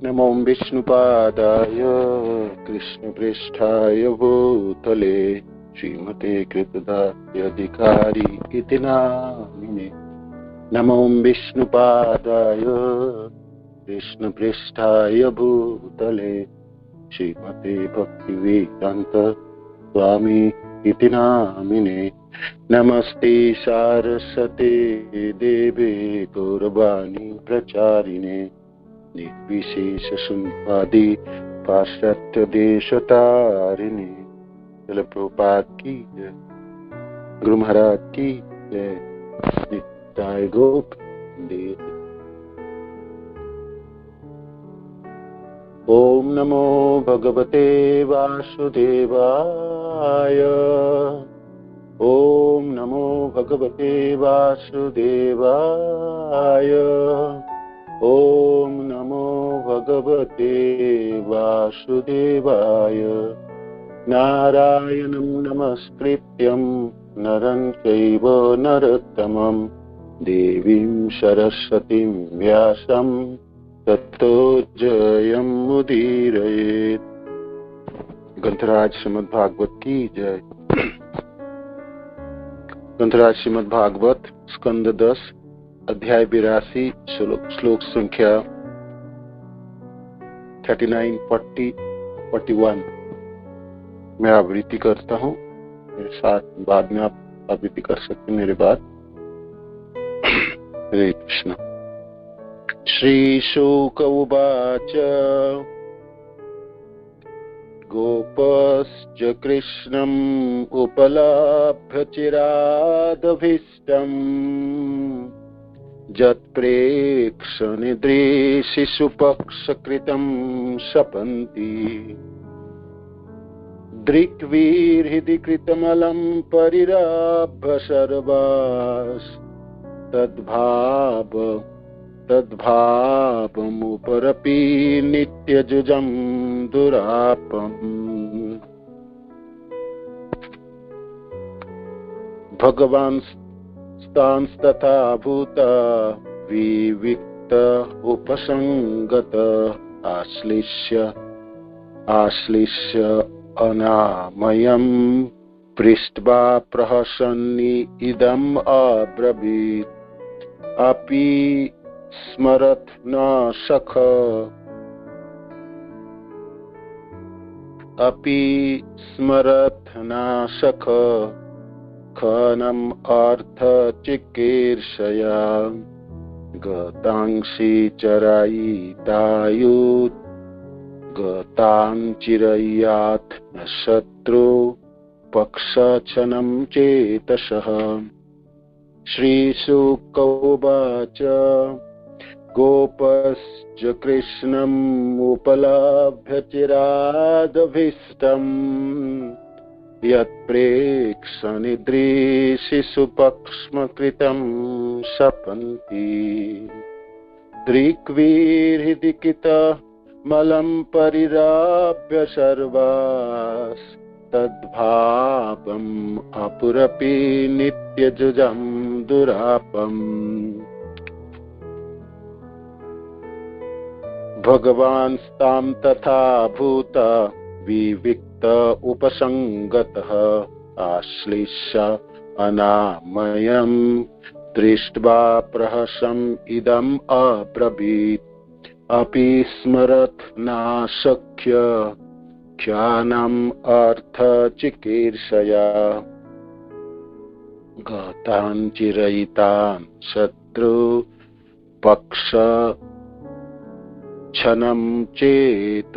नमो विष्णुपादाय कृष्णप्रेष्ठाय भूतले श्रीमते कृतदास्यधिकारी इति नामिने। नमो विष्णुपादाय कृष्णप्रेष्ठाय भूतले श्रीमते भक्तिवेदान्त स्वामी इति नामिने। नमस्ते सारस्वते देवे गौरवाणी प्रचारिणे निर्विशेष शून्यवादी पाश्चात्य देशतारिणे। चलो प्रभुपाद की जय, गुरु महाराज की जय, नित्याय गोविंद। ओम नमो भगवते वासुदेवाय। ओम नमो भगवते वासुदेवाय। ओम नमो भगवते वासुदेवाय। नारायणं नमस्कृत्यं नरं चैव नरोत्तमं देवीं सरस्वतीं व्यासं ततो जयमुदीरयेत्। ग्रंथराज श्रीमद् भागवत की जय। ग्रंथराज श्रीमद् भागवत स्कंद 10 अध्याय 82 श्लोक संख्या 39, 40, 41 मैं आवृत्ति करता हूँ। मेरे साथ बाद में आप आवृत्ति कर सकते हैं मेरे बाद। हरे कृष्ण। श्री शुक उवाच गोपश्च कृष्णम् उपलभ्य चिरादभीष्टम् यत्प्रेक्षनिदृशिशुपक्षकृतं शपन्ति दृक्वीर्हृदि कृतमलं परिराभ्य सर्वास् तद्भावमुपरपि नित्यजुजं दुरापम्। भगवांस्तांस्तथा भूता विविक्त उपसंगत आश्लिष्य अनामयं पृष्ट्वा प्रहसन्नि इदम् अब्रवीत् अपि स्मरत् न सख खनम् अर्थचिकीर्षया गतांसि चरायितायुत् गताञ्चिरय्यात् शत्रु पक्षछनं चेतसः। श्रीशुक उवाच गोपश्च कृष्णम् उपलभ्य चिरादभीष्टम् यत्प्रेक्षनिदृशिशुपक्ष्मकृतं शपन्ति दृक्वीर्हृदि कृतमलं परिराभ्य सर्वास् तद्भावम् अपुरपि नित्यजुजं दुरापम्। भगवान्स्तां तथा भूता विविक्त उपसंगतः आश्लिष्य अनामयं दृष्ट्वा प्रहसन् इदम् अब्रवीत् अपि स्मरत् नाशक्य ख्यानम् अर्थचिकीर्षया गताञ्चिरयितान् शत्रु पक्षछनं चेत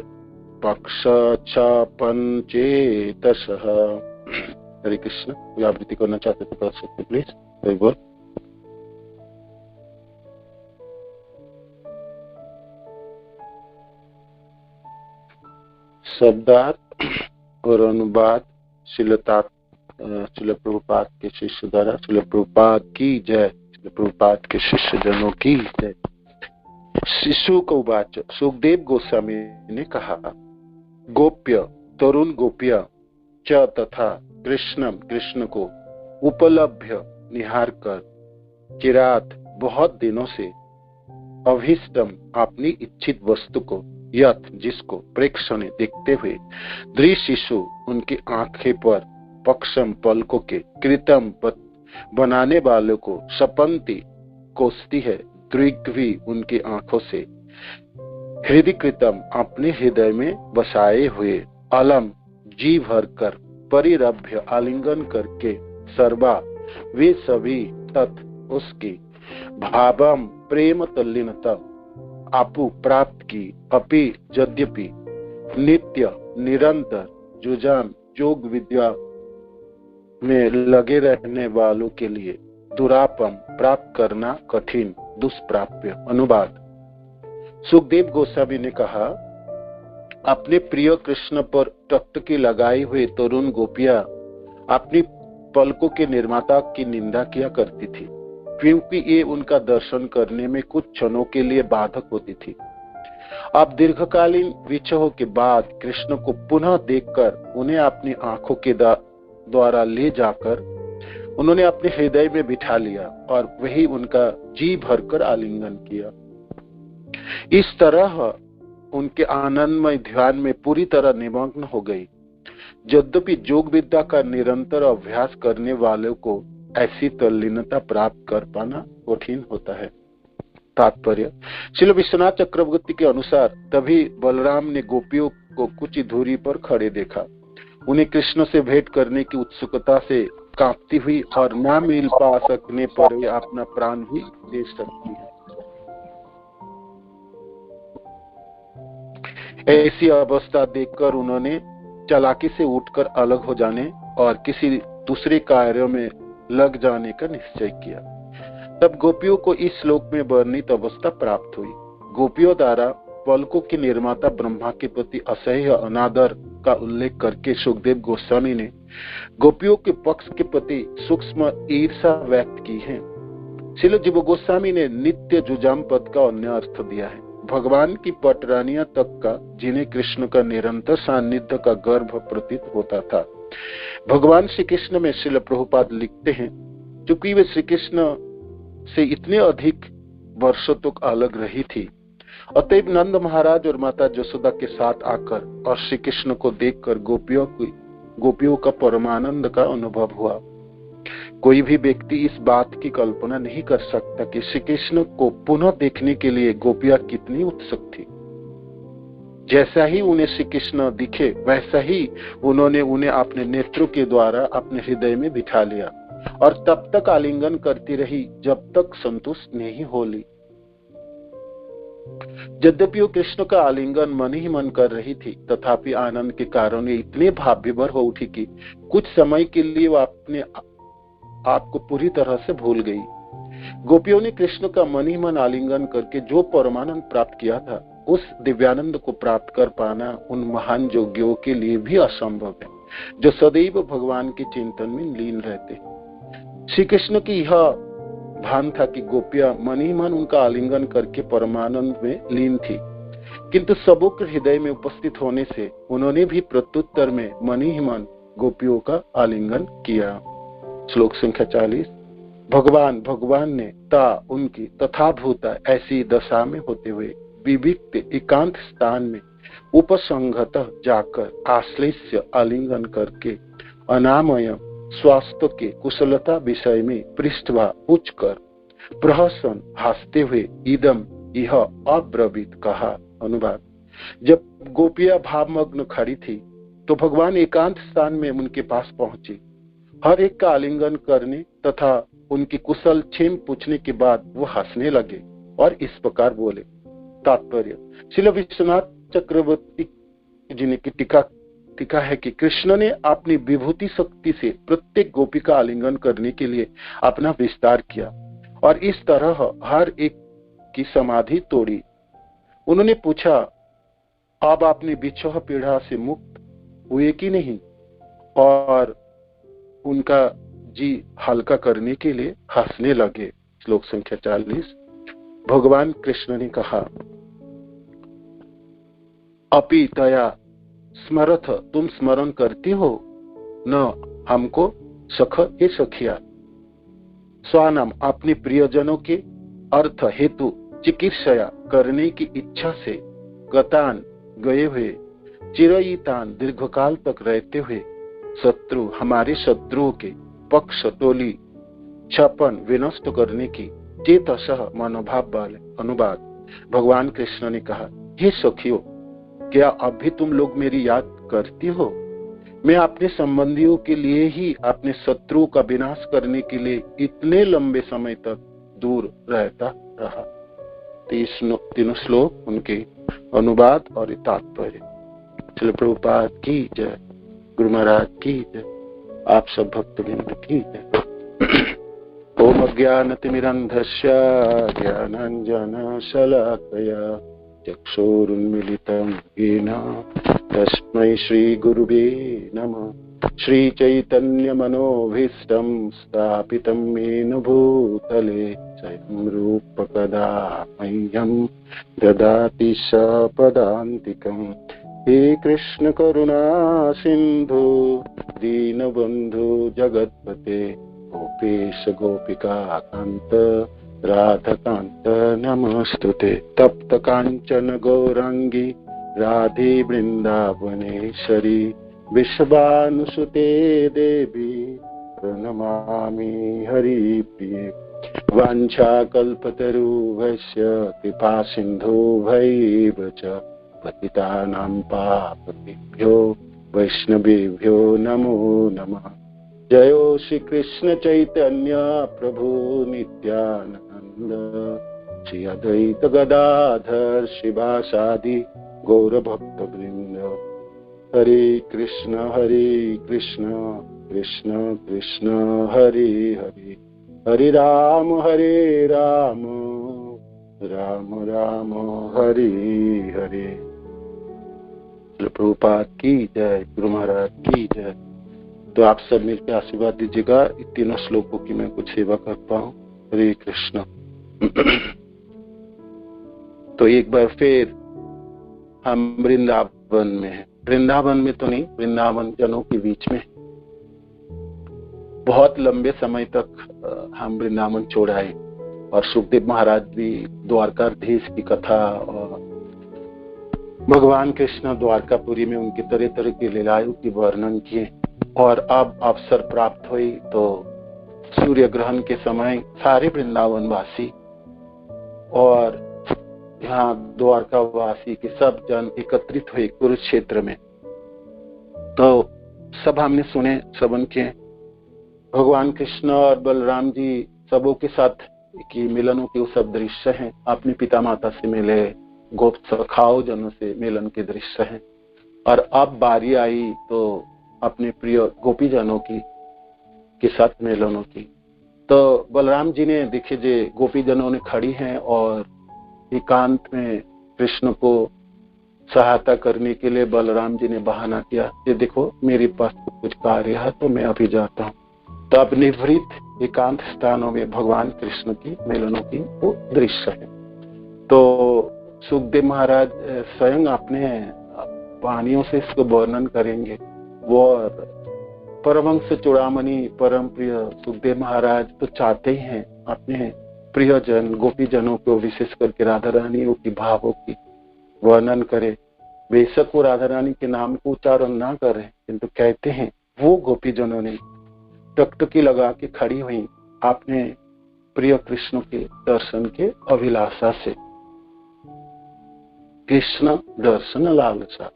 पक्षछपञ्चेतसः। हरे कृष्ण। कोई आवृत्ति करना चाहते तो कर सकते प्लीज। हरि बोल। शब्दार्थ और अनुवाद श्रील प्रभुपाद के शिष्य द्वारा। श्रील प्रभुपाद की जय। श्रील प्रभुपाद के शिष्य जनों की जय। शिशु को उवाच सुखदेव गोस्वामी ने कहा गोप्य तरुण गोप्य च तथा कृष्णम कृष्ण को उपलभ्य निहार कर चिरात बहुत दिनों से अभीष्टम अपनी इच्छित वस्तु को, यथ जिसको, प्रेक्षणे देखते हुए, दृशिशु उनकी आंखें पर, पक्षम पलकों के, कृतम बनाने वालों को, सपंती कोसती है, दृग्वी उनकी आंखों से, हृदय कृतम अपने हृदय में बसाए हुए, अलम जी भर कर, परिरभ्य आलिंगन करके, सर्वा वे सभी, तत् उसकी, भावम प्रेम तल्लीनता आपु प्राप्त की, अपि यद्यपि, नित्य निरंतर जुजान योग विद्या में लगे रहने वालों के लिए दुरापम प्राप्त करना कठिन, दुष्प्राप्य। अनुवाद। सुखदेव गोस्वामी ने कहा, अपने प्रिय कृष्ण पर टकटकी लगाई हुई तरुण गोपियां अपनी पलकों के निर्माता की निंदा किया करती थी, क्योंकि ये उनका दर्शन करने में कुछ क्षणों के लिए बाधक होती थी। अब दीर्घकालीन विछोह के बाद कृष्ण को पुनः देखकर उन्हें अपनी आंखों के द्वारा ले जाकर उन्होंने अपने हृदय में बिठा लिया और वही उनका जी भरकर आलिंगन किया। इस तरह उनके आनंदमय ध्यान में पूरी तरह निमग्न हो गई। यद्यपि योग विद्या का निरंतर अभ्यास करने वालों को ऐसी तल्लीनता प्राप्त कर पाना कठिन होता है। तात्पर्य, श्रील विश्वनाथ चक्रवर्ती के अनुसार तभी बलराम ने गोपियों को कुछ दूरी पर खड़े देखा। उन्हें कृष्ण से भेंट करने की उत्सुकता से कांपती हुई और ना मिल पा सकने पर वे अपना प्राण भी दे सकती है। ऐसी अवस्था देखकर उन्होंने चालाकी से उठकर अलग हो जाने और किसी दूसरे कार्यों में लग जाने का निश्चय किया। तब गोपियों को इस श्लोक में वर्णित अवस्था प्राप्त हुई। गोपियों द्वारा पलकों के निर्माता ब्रह्मा के प्रति असह्य अनादर का उल्लेख करके सुखदेव गोस्वामी ने गोपियों के पक्ष के प्रति सूक्ष्म ईर्षा व्यक्त की है। श्रील जीव गोस्वामी ने नित्य जुजाम पद का अन्य अर्थ दिया है। भगवान की पटरानियां तक का जिन्हें कृष्ण का निरंतर सान्निध्य का गर्भ प्रतीत होता था। भगवान श्री कृष्ण में श्रील प्रभुपाद लिखते हैं, चूंकि वे श्री कृष्ण से इतने अधिक वर्षों तक अलग रही थी, अतएव नंद महाराज और माता जसोदा के साथ आकर और श्री कृष्ण को देखकर गोपियों का परमानंद का अनुभव हुआ। कोई भी व्यक्ति इस बात की कल्पना नहीं कर सकता कि श्री कृष्ण को पुनः देखने के लिए गोपियां कितनी उत्सुक थी। जैसा ही उन्हें श्री कृष्ण दिखे, वैसा ही उन्होंने उन्हें अपने नेत्रों के द्वारा अपने हृदय में बिठा लिया और तब तक आलिंगन करती रही जब तक संतुष्ट नहीं हो ली। यद्यपि वो कृष्ण का आलिंगन मन ही मन कर रही थी, तथापि आनंद के कारण इतने भाव विभोर हो उठी कि कुछ समय के लिए वो अपने आप को पूरी तरह से भूल गई। गोपियों ने कृष्ण का मन ही मन आलिंगन करके जो परमानंद प्राप्त किया था, उस दिव्यानंद को प्राप्त कर पाना उन महान योगियों के लिए भी असंभव है, जो सदैव भगवान के चिंतन में लीन रहते। श्री कृष्ण की यह भान था कि गोपियां मन ही मन उनका आलिंगन करके परमानंद में लीन थी, किंतु सबों के हृदय में उपस्थित होने से उन्होंने भी प्रत्युत्तर में मन ही मन गोपियों का आलिंगन किया। श्लोक संख्या 40। भगवान ने ता उनकी तथाभूता ऐसी दशा में होते हुए विविक्त एकांत स्थान में उपसंगत जाकर आश्लेष्य आलिंगन करके अनामय स्वास्थ्य के कुशलता विषय में पृष्ठभा उच्चकर प्रहसन हंसते हुए इदम यह अब्रवीत कहा। अनुवाद। जब गोपियां भावमग्न खड़ी थी तो भगवान एकांत स्थान में उनके पास पहुंचे। हर एक का आलिंगन करने तथा उनकी कुशल क्षेम पूछने के बाद वो हंसने लगे और इस प्रकार बोले। तात्पर्य, श्रील विश्वनाथ चक्रवर्ती जी ने टीका है कि कृष्ण ने अपनी विभूति शक्ति से प्रत्येक गोपी का आलिंगन करने के लिए अपना विस्तार किया और इस तरह हर एक की समाधि तोड़ी। उन्होंने पूछा, अब आपने विछोह पीड़ा से मुक्त हुए कि नहीं, और उनका जी हल्का करने के लिए हंसने लगे। श्लोक संख्या 40। भगवान कृष्ण ने कहा, अपि तया स्मरथ, तुम स्मरण करती हो न हमको सख हे सखिया। स्वानाम, अपने प्रियजनों के अर्थ हेतु चिकित्सा करने की इच्छा से गतान गए हुए, चिरयितान दीर्घकाल तक रहते हुए, शत्रु हमारे शत्रुओं के पक्ष टोली छपन विनष्ट करने की चेतसह मनोभाव वाले अनुवाद भगवान कृष्ण ने कहा, हे सखियों, क्या अब भी तुम लोग मेरी याद करती हो? मैं अपने संबंधियों के लिए ही अपने शत्रुओं का विनाश करने के लिए इतने लंबे समय तक दूर रहता रहा। तीनों श्लोक उनके अनुवाद और तात्पर्य। श्रील प्रभुपाद की जय, गुरु महाराज की जय, आप सब भक्तवृंद की जय। ओम अज्ञानतिमिरन्धस्य ज्ञानाञ्जन शलाकया चक्षुरुन्मीलितं येन तस्मै श्री गुरुवे नमः। श्री चैतन्य मनोभीष्टं स्थापितं येन भूतले स्वयं रूप कदा मह्यं ददाति सपदान्तिकम्। हे कृष्ण करुणा सिंधु दीनबंधु जगत्पते गोपेश गोपिका कांत राधकांत नमस्तुते। तप्त कांचन गौरांगी राधे वृंदावनेश्वरी विश्वानुसुते देवी प्रणमामि हरिप्रिये। वाञ्छाकल्पतरुभ्यश्च कृपा सिन्धुभ्यैव च पतितानां पावनेभ्यो वैष्णवेभ्यो नमो नमः। जयो श्री कृष्ण चैतन्य प्रभु नित्यानंद श्री अद्वैत गदाधर शिवासादि गौर भक्त वृंद। हरे कृष्ण कृष्ण कृष्ण हरे हरे, हरे राम राम राम हरे हरे। प्रभुपाद की जय, गुरु महाराज की जय। तो आप सब मिलकर आशीर्वाद दीजिएगा इन तीनों श्लोकों की मैं कुछ सेवा कर पाऊं। हरे कृष्ण। तो एक बार फिर हम वृंदावन में हैं। वृंदावन में तो नहीं, वृंदावन जनों के बीच में। बहुत लंबे समय तक हम वृंदावन छोड़ाए और सुखदेव महाराज भी द्वारकाधीश की कथा और भगवान कृष्ण द्वारकापुरी में उनके तरह तरह की लीलाओं की वर्णन किए। और अब अवसर प्राप्त हुई तो सूर्य ग्रहण के समय सारे वृंदावन वासी और यहाँ द्वारका वासी के सब जन एकत्रित हुए कुरुक्षेत्र में। तो सब हमने सुने, सबन के भगवान कृष्ण और बलराम जी सबों के साथ की मिलनों के सब दृश्य हैं। अपने पिता माता से मिले, गोप सखाओ जनों से मिलन के दृश्य हैं। और अब बारी आई तो अपने प्रिय गोपी जनों की के साथ मिलनों की। तो बलराम जी ने देखे जे गोपी जनों ने खड़ी हैं और एकांत में कृष्ण को सहायता करने के लिए बलराम जी ने बहाना किया, ये देखो मेरे पास तो कुछ कार्य है तो मैं अभी जाता हूँ। तो अब निवृत्त एकांत स्थानों में भगवान कृष्ण की मिलनों की वो दृश्य है। तो सुखदेव महाराज स्वयं अपने वाणियों से इसको वर्णन करेंगे। वो परमहंस चूड़ामणि परम प्रिय सुखदेव महाराज तो चाहते ही हैं अपने प्रियजन गोपी जनों को, विशेष करके राधा रानियों की भावों की वर्णन करे। बेशक वो राधा रानी के नाम को उच्चारण ना करे, किंतु कहते हैं वो गोपी जनों ने टकटकी लगा के खड़ी हुई अपने प्रिय कृष्ण के दर्शन के अभिलाषा से। कृष्ण दर्शन लालसा।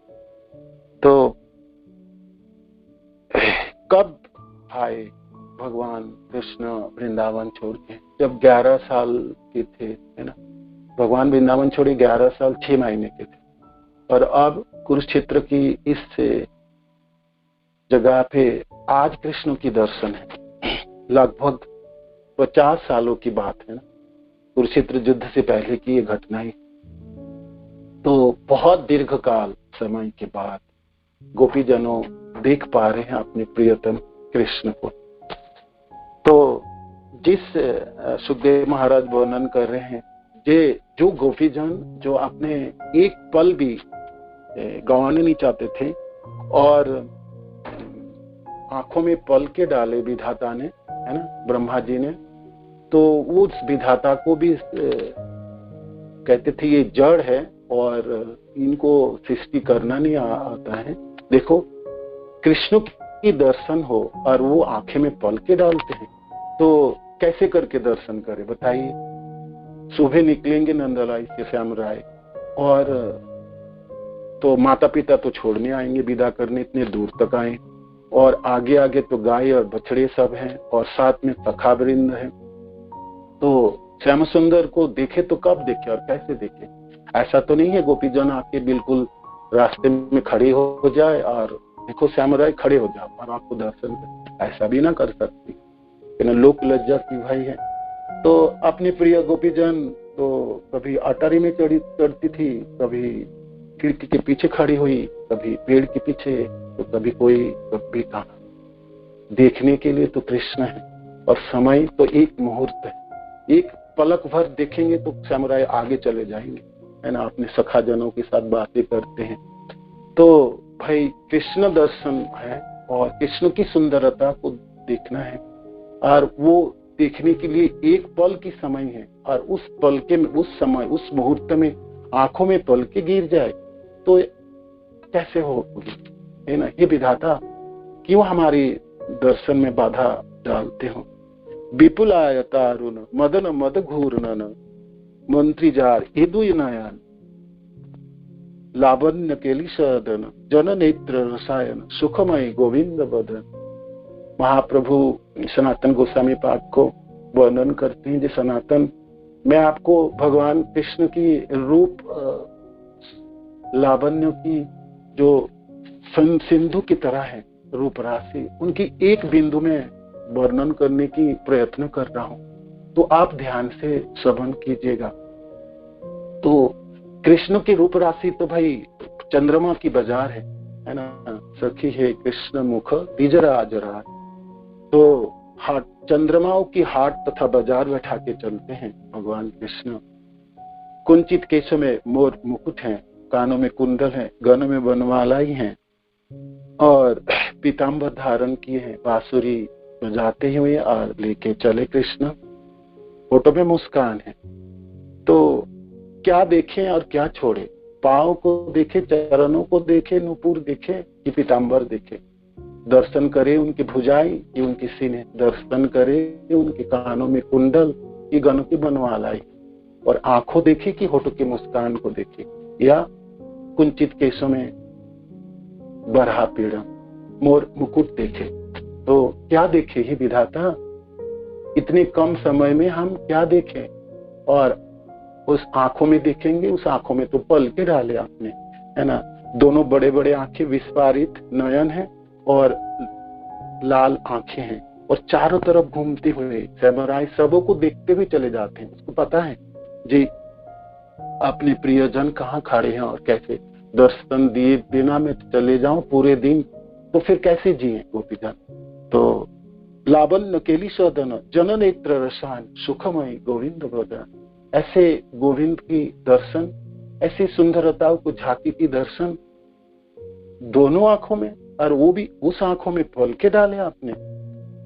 तो कब आए भगवान कृष्ण वृंदावन छोड़ के? जब 11 साल के थे, है ना। भगवान वृंदावन छोड़े 11 साल 6 महीने के थे। और अब कुरुक्षेत्र की इस जगह पे आज कृष्ण की दर्शन है। लगभग 50 सालों की बात है ना, कुरुक्षेत्र युद्ध से पहले की ये घटना है। तो बहुत दीर्घ काल समय के बाद गोपी जनों देख पा रहे हैं अपने प्रियतम कृष्ण को। तो जिस सुखदेव महाराज वर्णन कर रहे हैं, ये जो गोपी जन जो अपने एक पल भी गंवाने नहीं चाहते थे और आंखों में पल के डाले विधाता ने, है ना, ब्रह्मा जी ने, तो उस विधाता को भी कहते थे ये जड़ है और इनको सृष्टि करना नहीं आता है। देखो, कृष्ण की दर्शन हो और वो आंखें में पलके डालते हैं, तो कैसे करके दर्शन करे बताइए। सुबह निकलेंगे नंदलाई से श्याम राय, और तो माता पिता तो छोड़ने आएंगे, विदा करने इतने दूर तक आए, और आगे आगे तो गाय और बछड़े सब हैं, और साथ में सखा वृंद है। तो श्याम सुंदर को देखे तो कब देखे और कैसे देखे? ऐसा तो नहीं है गोपीजन आके बिल्कुल रास्ते में खड़े हो जाए और देखो श्याम राय खड़े हो जाओ और आपको दर्शन दे, ऐसा भी ना कर सकती, लोक लज्जा की भाई है। तो अपने प्रिय गोपीजन तो कभी अटारी में चढ़ती थी, कभी खिड़की के पीछे खड़ी हुई, कभी पेड़ के पीछे, तो कभी कोई कभी कहा। देखने के लिए तो कृष्ण है, और समय तो एक मुहूर्त है, एक पलक भर देखेंगे तो श्याम राय आगे चले जाएंगे, है ना। अपने सखा जनों के साथ बातें करते हैं। तो भाई कृष्ण दर्शन है और कृष्ण की सुंदरता को देखना है, और वो देखने के लिए एक पल की समय है, और उस पल के में, उस समय, उस मुहूर्त में आंखों में पल के गिर जाए तो कैसे होगी, है ना। ये विधाता क्यों हमारी दर्शन में बाधा डालते हो। विपुल आयतारुण मदन मद घूर्णन मंत्री जार हेदुय नयन लावण्य केली सदन जन नेत्र रसायन सुखमय गोविंद बदन। महाप्रभु सनातन गोस्वामी पाद को वर्णन करते हैं। जो सनातन, मैं आपको भगवान कृष्ण की रूप लावण्य की जो सिंधु की तरह है रूप राशि, उनकी एक बिंदु में वर्णन करने की प्रयत्न कर रहा हूं, तो आप ध्यान से श्रवण कीजिएगा। तो कृष्ण की रूप राशि तो भाई चंद्रमा की बाजार है ना। सखी है कृष्ण मुख तिजरा जरा, तो हाट चंद्रमाओं की हाट तथा बाजार बैठा के चलते हैं भगवान कृष्ण। कुंचित केशों में मोर मुकुट है, कानों में कुंडल है, गनों में वनमालाई है, और पीताम्बर धारण किए हैं, बांसुरी बजाते हुए और लेके चले कृष्ण। फोटो में मुस्कान है। तो क्या देखें और क्या छोड़े? पांव को देखे, चरणों को देखे, नुपुर देखे कि पीताम्बर देखे? दर्शन करे उनकी भुजाई कि उनकी सीने? दर्शन करे उनके कानों में कुंडल कि गनों की बनवालाई? और आंखों देखे कि होठों की मुस्कान को देखे, या कुंचित केशों में बरहा पीड़ा मोर मुकुट देखे? तो क्या देखे ही विधाता? इतने कम समय में हम क्या देखें? और उस आंखों में देखेंगे, उस आंखों में तो पल के डाले आपने, है ना। दोनों बड़े बड़े आंखें, विस्फारित नयन है और लाल आंखें हैं, और चारों तरफ घूमते हुए श्याम राय सबों को देखते हुए चले जाते हैं। उसको पता है जी अपने प्रियजन कहाँ खड़े हैं और कैसे दर्शन दिए बिना मैं चले जाऊं पूरे दिन, तो फिर कैसे जिए गोपीजन। तो लावण्य केली सदन जन नेत्र रसान सुखमय गोविंद बदन। ऐसे गोविंद की दर्शन, ऐसी सुंदरताओं को झांकी की दर्शन दोनों आंखों में, और वो भी उस आंखों में पल के डाले आपने।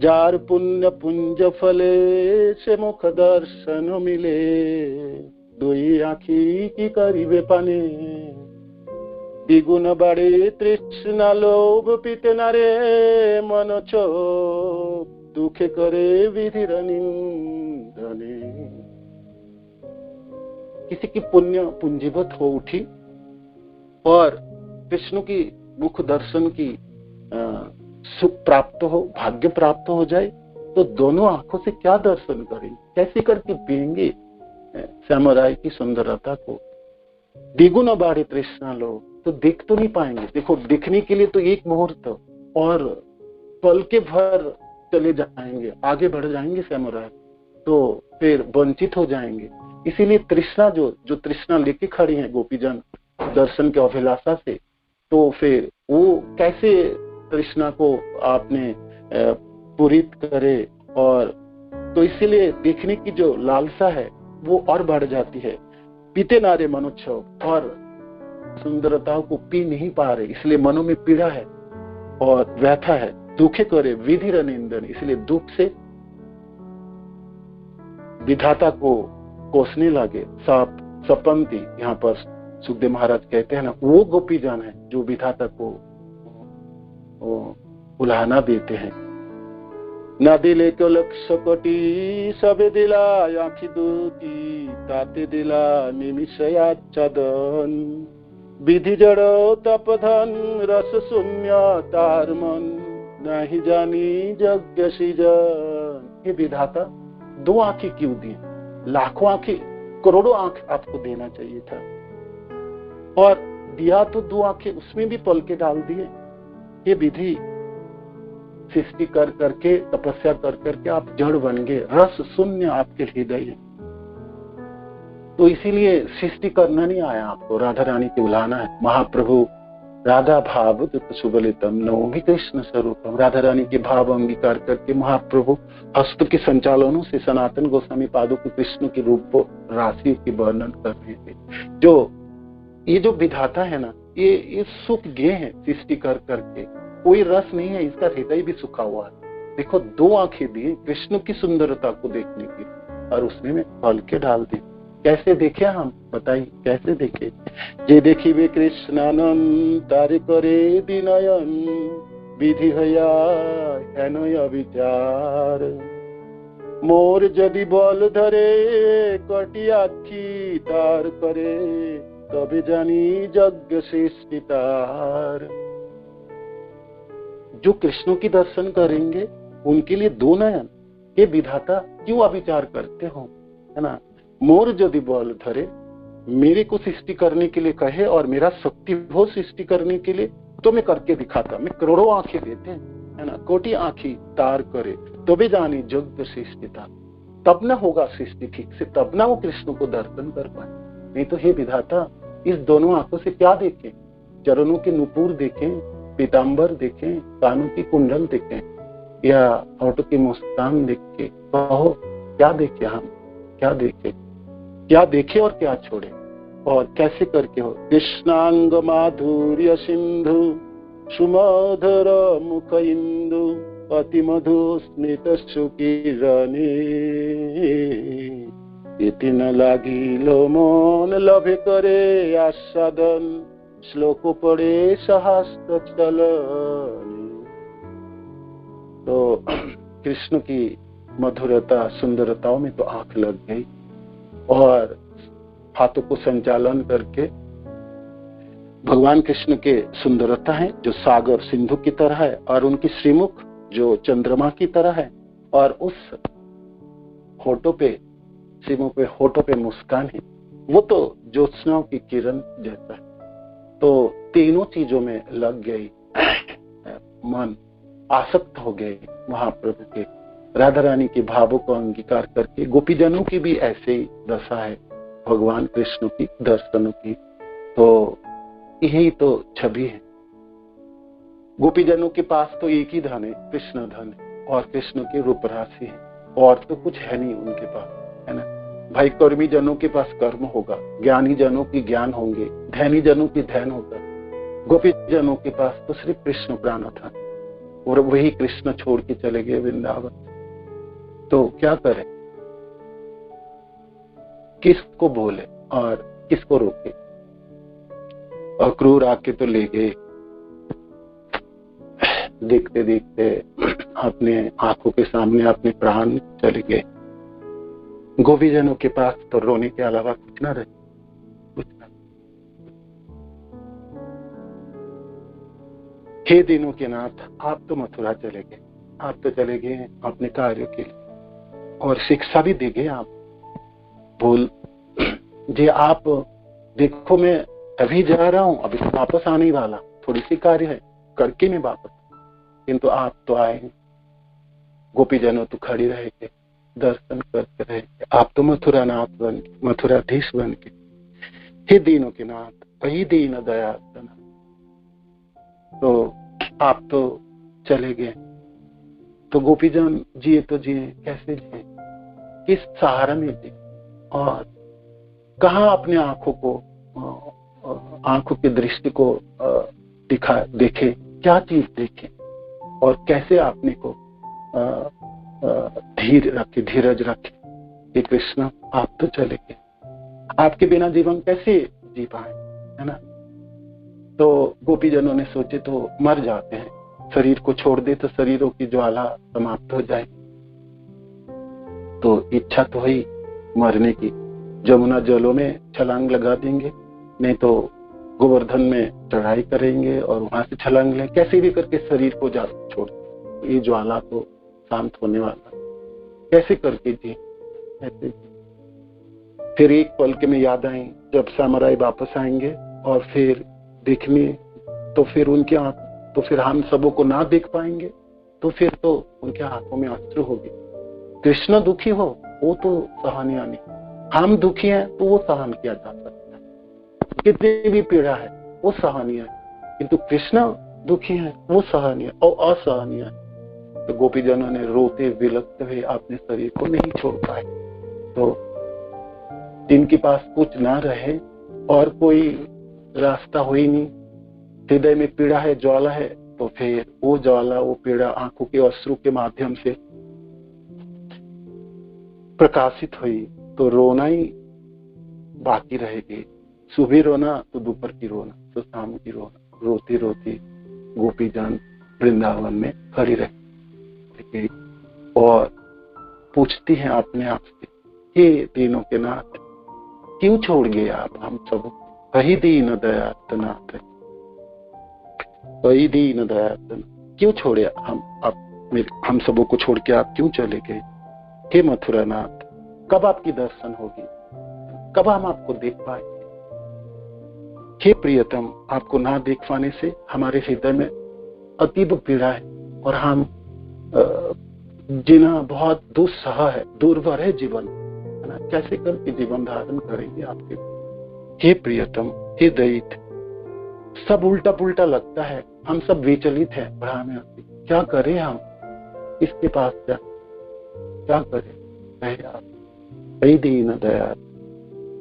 जार पुण्य पुंज फले से मुख दर्शन मिले, दुई आँखी की करीबे पाने। द्विगुण बड़े तृष्णा लोभ पीते नारे, मन चोप दुखे करे विधिर निंदने। किसी की पुण्य पूंजीवत हो उठी और कृष्ण की मुख दर्शन की सुख प्राप्त हो, भाग्य प्राप्त हो जाए, तो दोनों आंखों से क्या दर्शन करेंगे, कैसे करके पिएंगे श्याम राय की सुंदरता को। द्विगुण बाढ़े तृष्णा लोग तो देख तो नहीं पाएंगे। देखो, दिखने के लिए तो एक मुहूर्त और पल के भर चले जाएंगे, आगे बढ़ जाएंगे श्याम राय, तो फिर वंचित हो जाएंगे। इसीलिए तृष्णा जो तृष्णा लेके खड़ी है गोपीजन दर्शन के अभिलाषा से, तो फिर वो कैसे तृष्णा को आपने पूरित करे। और तो इसीलिए देखने की जो लालसा है वो और बढ़ जाती है। पीते नारे मनोत्सव, और सुंदरताओं को पी नहीं पा रहे, इसलिए मनों में पीड़ा है और व्यथा है। दुखे करे विधिर निंदन, इसलिए दुख से विधाता को कोसने लगे, सांप सपंती, यहाँ पर सुखदेव महाराज कहते हैं ना, वो गोपी जन है जो विधाता को उल्हाना देते हैं। ना दिले को लक्ष्य कोटि सबे दिला आँखी दूती ताते दिला निमिषया चदन विधि जड़ो तपधन रस शून्य तार मन नहीं जानी यज्ञ सृजन। हे विधाता, 2 आंखें क्यों दी? लाखों आंखें, करोड़ों आंख आपको देना चाहिए था, और दिया तो 2 आंखें, उसमें भी पलके डाल दिए। ये विधि सृष्टि कर करके, तपस्या कर करके आप जड़ बन गए, रस शून्य आपके हृदय है। तो इसीलिए सृष्टि करना नहीं आया आपको, राधा रानी की बुलाना है। महाप्रभु राधा भाव सुबलितम नवमी कृष्ण स्वरूपम, राधा रानी के भाव अंगीकार करके महाप्रभु हस्त के संचालनों से सनातन गोस्वामी पादों को कृष्ण के रूप राशि की वर्णन कर रहे थे। जो ये जो विधाता है ना, ये सुख गए हैं सृष्टि कर करके, कोई रस नहीं है, इसका हृदय भी सूखा हुआ है। देखो 2 आंखें दी कृष्ण की सुंदरता को देखने की, और उसमें में फल के डाल दी। कैसे देखे हम, बताइए कैसे देखे? जे देखी वे कृष्णानंद तारे करे दिनयन विधि हया हेनय विचार मोर यदि बल धरे कटी आखी तार करे तबे जानी यज्ञ सृष्टितार। जो कृष्ण की दर्शन करेंगे उनके लिए 2 नयन। ये विधाता क्यों अविचार करते हो, है ना? मोर यदि बल धरे, मेरे को सृष्टि करने के लिए कहे और मेरा शक्ति हो सृष्टि करने के लिए, तो मैं करके दिखाता। मैं करोड़ों आंखें देते हैं, है ना, कोटि आंखी तार करे तो भी जानी यज्ञ सृष्टिता। तब ना होगा सृष्टि ठीक से, तब ना वो कृष्ण को दर्शन कर पाए। नहीं तो हे विधाता, इस दोनों आंखों से क्या देखें? चरणों के नुपुर देखें, पीताम्बर देखें, कानों की कुंडल देखें, या होठों की मुस्कान देख के कहो क्या देखे हम, क्या देखे, क्या देखे और क्या छोड़े, और कैसे करके हो? कृष्णांग माधुर्य सिंधु सुमधुर मुख इंदु अति मधु स्मित सुकिरणी इति न लागिलो मन लभे करे आस्वादन श्लोक पड़े सहस्त्र चलनी। तो कृष्ण की मधुरता सुंदरताओं में तो आंख लग गई, और हाथों को संचालन करके भगवान कृष्ण के सुंदरता है जो सागर सिंधु की तरह है, और उनकी श्रीमुख जो चंद्रमा की तरह है, और उस होठों पे, श्रीमुख पे, होठों पे मुस्कान है, वो तो ज्योत्सनाओं की किरण जैसा है। तो तीनों चीजों में लग गई, मन आसक्त हो गए महाप्रभु के, राधा रानी के भावों को अंगीकार करके। गोपीजनों की भी ऐसे ही दशा है भगवान कृष्ण की दर्शनों की। तो यही तो छवि है। गोपीजनों के पास तो एक ही धन है, कृष्ण धन है, और कृष्ण की रूप राशि है, और तो कुछ है नहीं उनके पास, है ना। भाई कर्मी जनों के पास कर्म होगा, ज्ञानी जनों की ज्ञान होंगे, ध्यानी जनों की ध्यान होगा। गोपी जनों के पास तो सिर्फ कृष्ण प्राण था, और वही कृष्ण छोड़ के चले गए वृंदावन। तो क्या करें, किसको बोले और किसको रोके? और क्रूर आके तो ले गए, देखते देखते अपने आंखों के सामने अपने प्राण चले गए। गोपीजनों के पास तो रोने के अलावा कुछ ना रहे, कुछ ना। हे दिनों के नाथ, आप तो मथुरा चले गए, आप तो चले गए अपने कार्य के लिए, और शिक्षा भी दे गए आप। बोल जे आप देखो, मैं अभी जा रहा हूं, अभी वापस आने वाला, थोड़ी सी कार्य है करके मैं वापस, किंतु आप तो आए। गोपीजनों तो खड़ी रहेंगे, दर्शन करते रहेंगे, आप तो मथुरा नाथ बन के, मथुराधीश बन के। हे दीनों के नाथ, वही दीन दया। तो आप तो चले गए, तो गोपीजन जिए तो जिए, कैसे जिए, किस सहारा में जिए, और कहाँ अपने आंखों को, आंखों की दृष्टि को देखे, क्या चीज देखे, और कैसे अपने को धीर रखे, धीरज रखे। हे कृष्ण, आप तो चले गए, आपके बिना जीवन कैसे जी पाए, है ना। तो गोपीजनों ने सोचे तो मर जाते हैं, शरीर को छोड़ दे तो शरीरों की ज्वाला समाप्त हो जाए। तो इच्छा तो हुई मरने की, जमुना जलों में छलांग लगा देंगे, नहीं तो गोवर्धन में चढ़ाई करेंगे और वहां से छलांग लें, कैसे भी करके शरीर को जा छोड़, ये ज्वाला तो शांत होने वाला, कैसे करके जी, कैसे। फिर एक पल के में याद आई, जब सामराई वापस आएंगे और फिर देखने, तो फिर उनके आंख, तो फिर हम सबों को ना देख पाएंगे, तो फिर तो उनके हाथों में अश्रु होगी। कृष्ण दुखी हो वो तो सहनीय नहीं, हम दुखी हैं तो वो सहन किया जा सकता है, कितनी भी पीड़ा है वो सहनीय है, किंतु कृष्ण दुखी है वो सहनीय और असहनीय है। तो गोपीजनों ने रोते विलखते हुए अपने शरीर को नहीं छोड़ पाए। तो जिनके पास कुछ ना रहे और कोई रास्ता हो ही नहीं, हृदय में पीड़ा है, ज्वाला है, तो फिर वो ज्वाला, वो पीड़ा आंखों के अश्रु के माध्यम से प्रकाशित हुई, तो रोना ही बाकी रहेगी। सुबह रोना तो दोपहर की रोना तो शाम की रोना, रोती रोती गोपीजन वृंदावन में खड़ी रही और पूछती हैं अपने आप से, हे तीनों के नाथ, क्यों छोड़ गए आप हम सब, कही दीन दयात नाथ, कही दीन दयात, क्यों छोड़े हम सबों को छोड़ के आप क्यों चले गए। हे मथुरा नाथ, कब आपकी दर्शन होगी, कब हम आपको देख पाएंगे। हे प्रियतम, आपको ना देख पाने से हमारे हृदय में अतीब पीड़ा है और हम जीना बहुत दुस्सह है, दुर्भर है जीवन, है ना, कैसे करके जीवन धारण करेंगे आपके। हे प्रियतम, हे दयित, सब उल्टा पुल्टा लगता है, हम सब विचलित है, क्या करें हम, इसके पास क्या करें, कहे आप। ऐ दीन दयाल,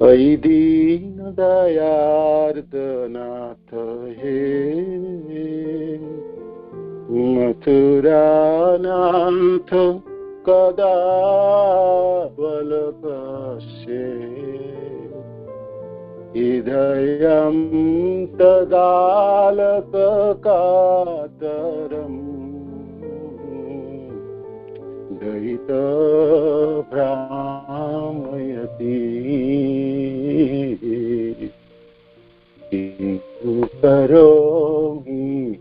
ऐ दीन दयार्द नाथ, हे मथुरा नाथ, कदा बल कस्य, हृदयं तदालक कातरम्, दयित भ्रामयति, करोमि।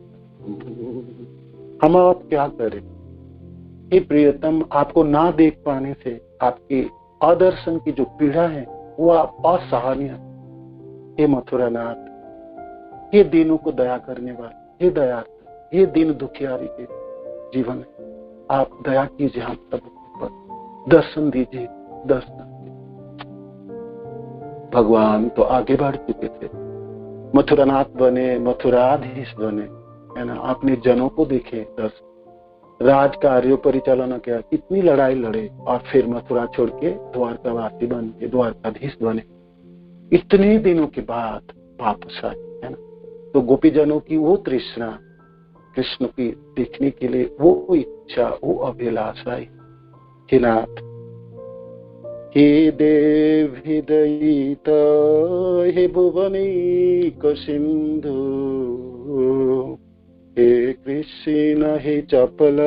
हम आप क्या करें। हे प्रियतम, आपको ना देख पाने से आपके अदर्शन की जो पीड़ा है वो आप असहनीय। हे मथुरानाथ, हे दीनों को दया करने वाले, हे दयार्थ, हे दीन दुखियारी के जीवन में आप दया कीजिए, हम सब पर दर्शन दीजिए, दर्शन। भगवान तो आगे बढ़ चुके थे, मथुरानाथ बने, मथुराधीश बने, है ना, अपने जनों को देखे, दर्शन, राज कार्यों परिचालना किया, कितनी लड़ाई लड़े और फिर मथुरा छोड़ के द्वारकावासी बन के द्वारकाधीश बने। इतने दिनों के बाद वापस आए, है ना। तो गोपीजनों की वो तृष्णा, कृष्ण की देखने के लिए वो इच्छा, वो अभिलाषा, हे नाथ, हे देव हृदयित, हे भुवनीक सिंधु, हे कृष्ण हे चपल,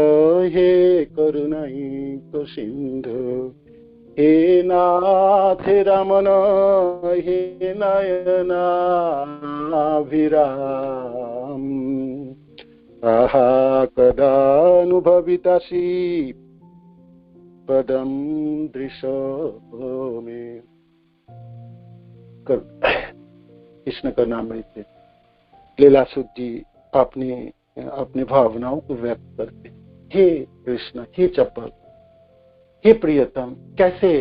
हे करुणैक सिंधु, हे नाथ रमण, हे नयनाभिराम, आहा कदानुभवितासि पदम दृश्य में। कृष्ण का नाम लेते लीलासुत जी अपनी भावनाओं को व्यक्त करते, हे कृष्ण, हे चपल, हे प्रियतम, कैसे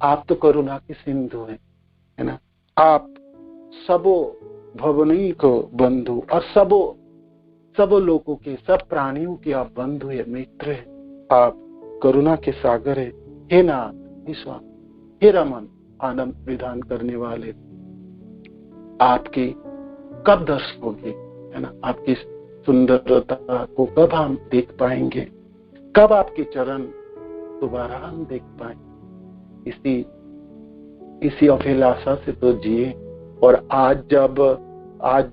आप तो करुणा की सिंधु हैं, है ना, आप सबो भवनी को बंधु और सबो लोगों के, सब प्राणियों के आप बंधु है, मित्र है, आप करुणा के सागर है। हे नाथ, हे स्वामी, हे रमन, आनंद विधान करने वाले, आपकी कब दर्शन होगी, है ना, आपकी सुंदरता को कब हम देख पाएंगे, कब आपके चरण दोबारा हम देख पाएंगे। इसी इसी अभिलाषा से तो जिए। और आज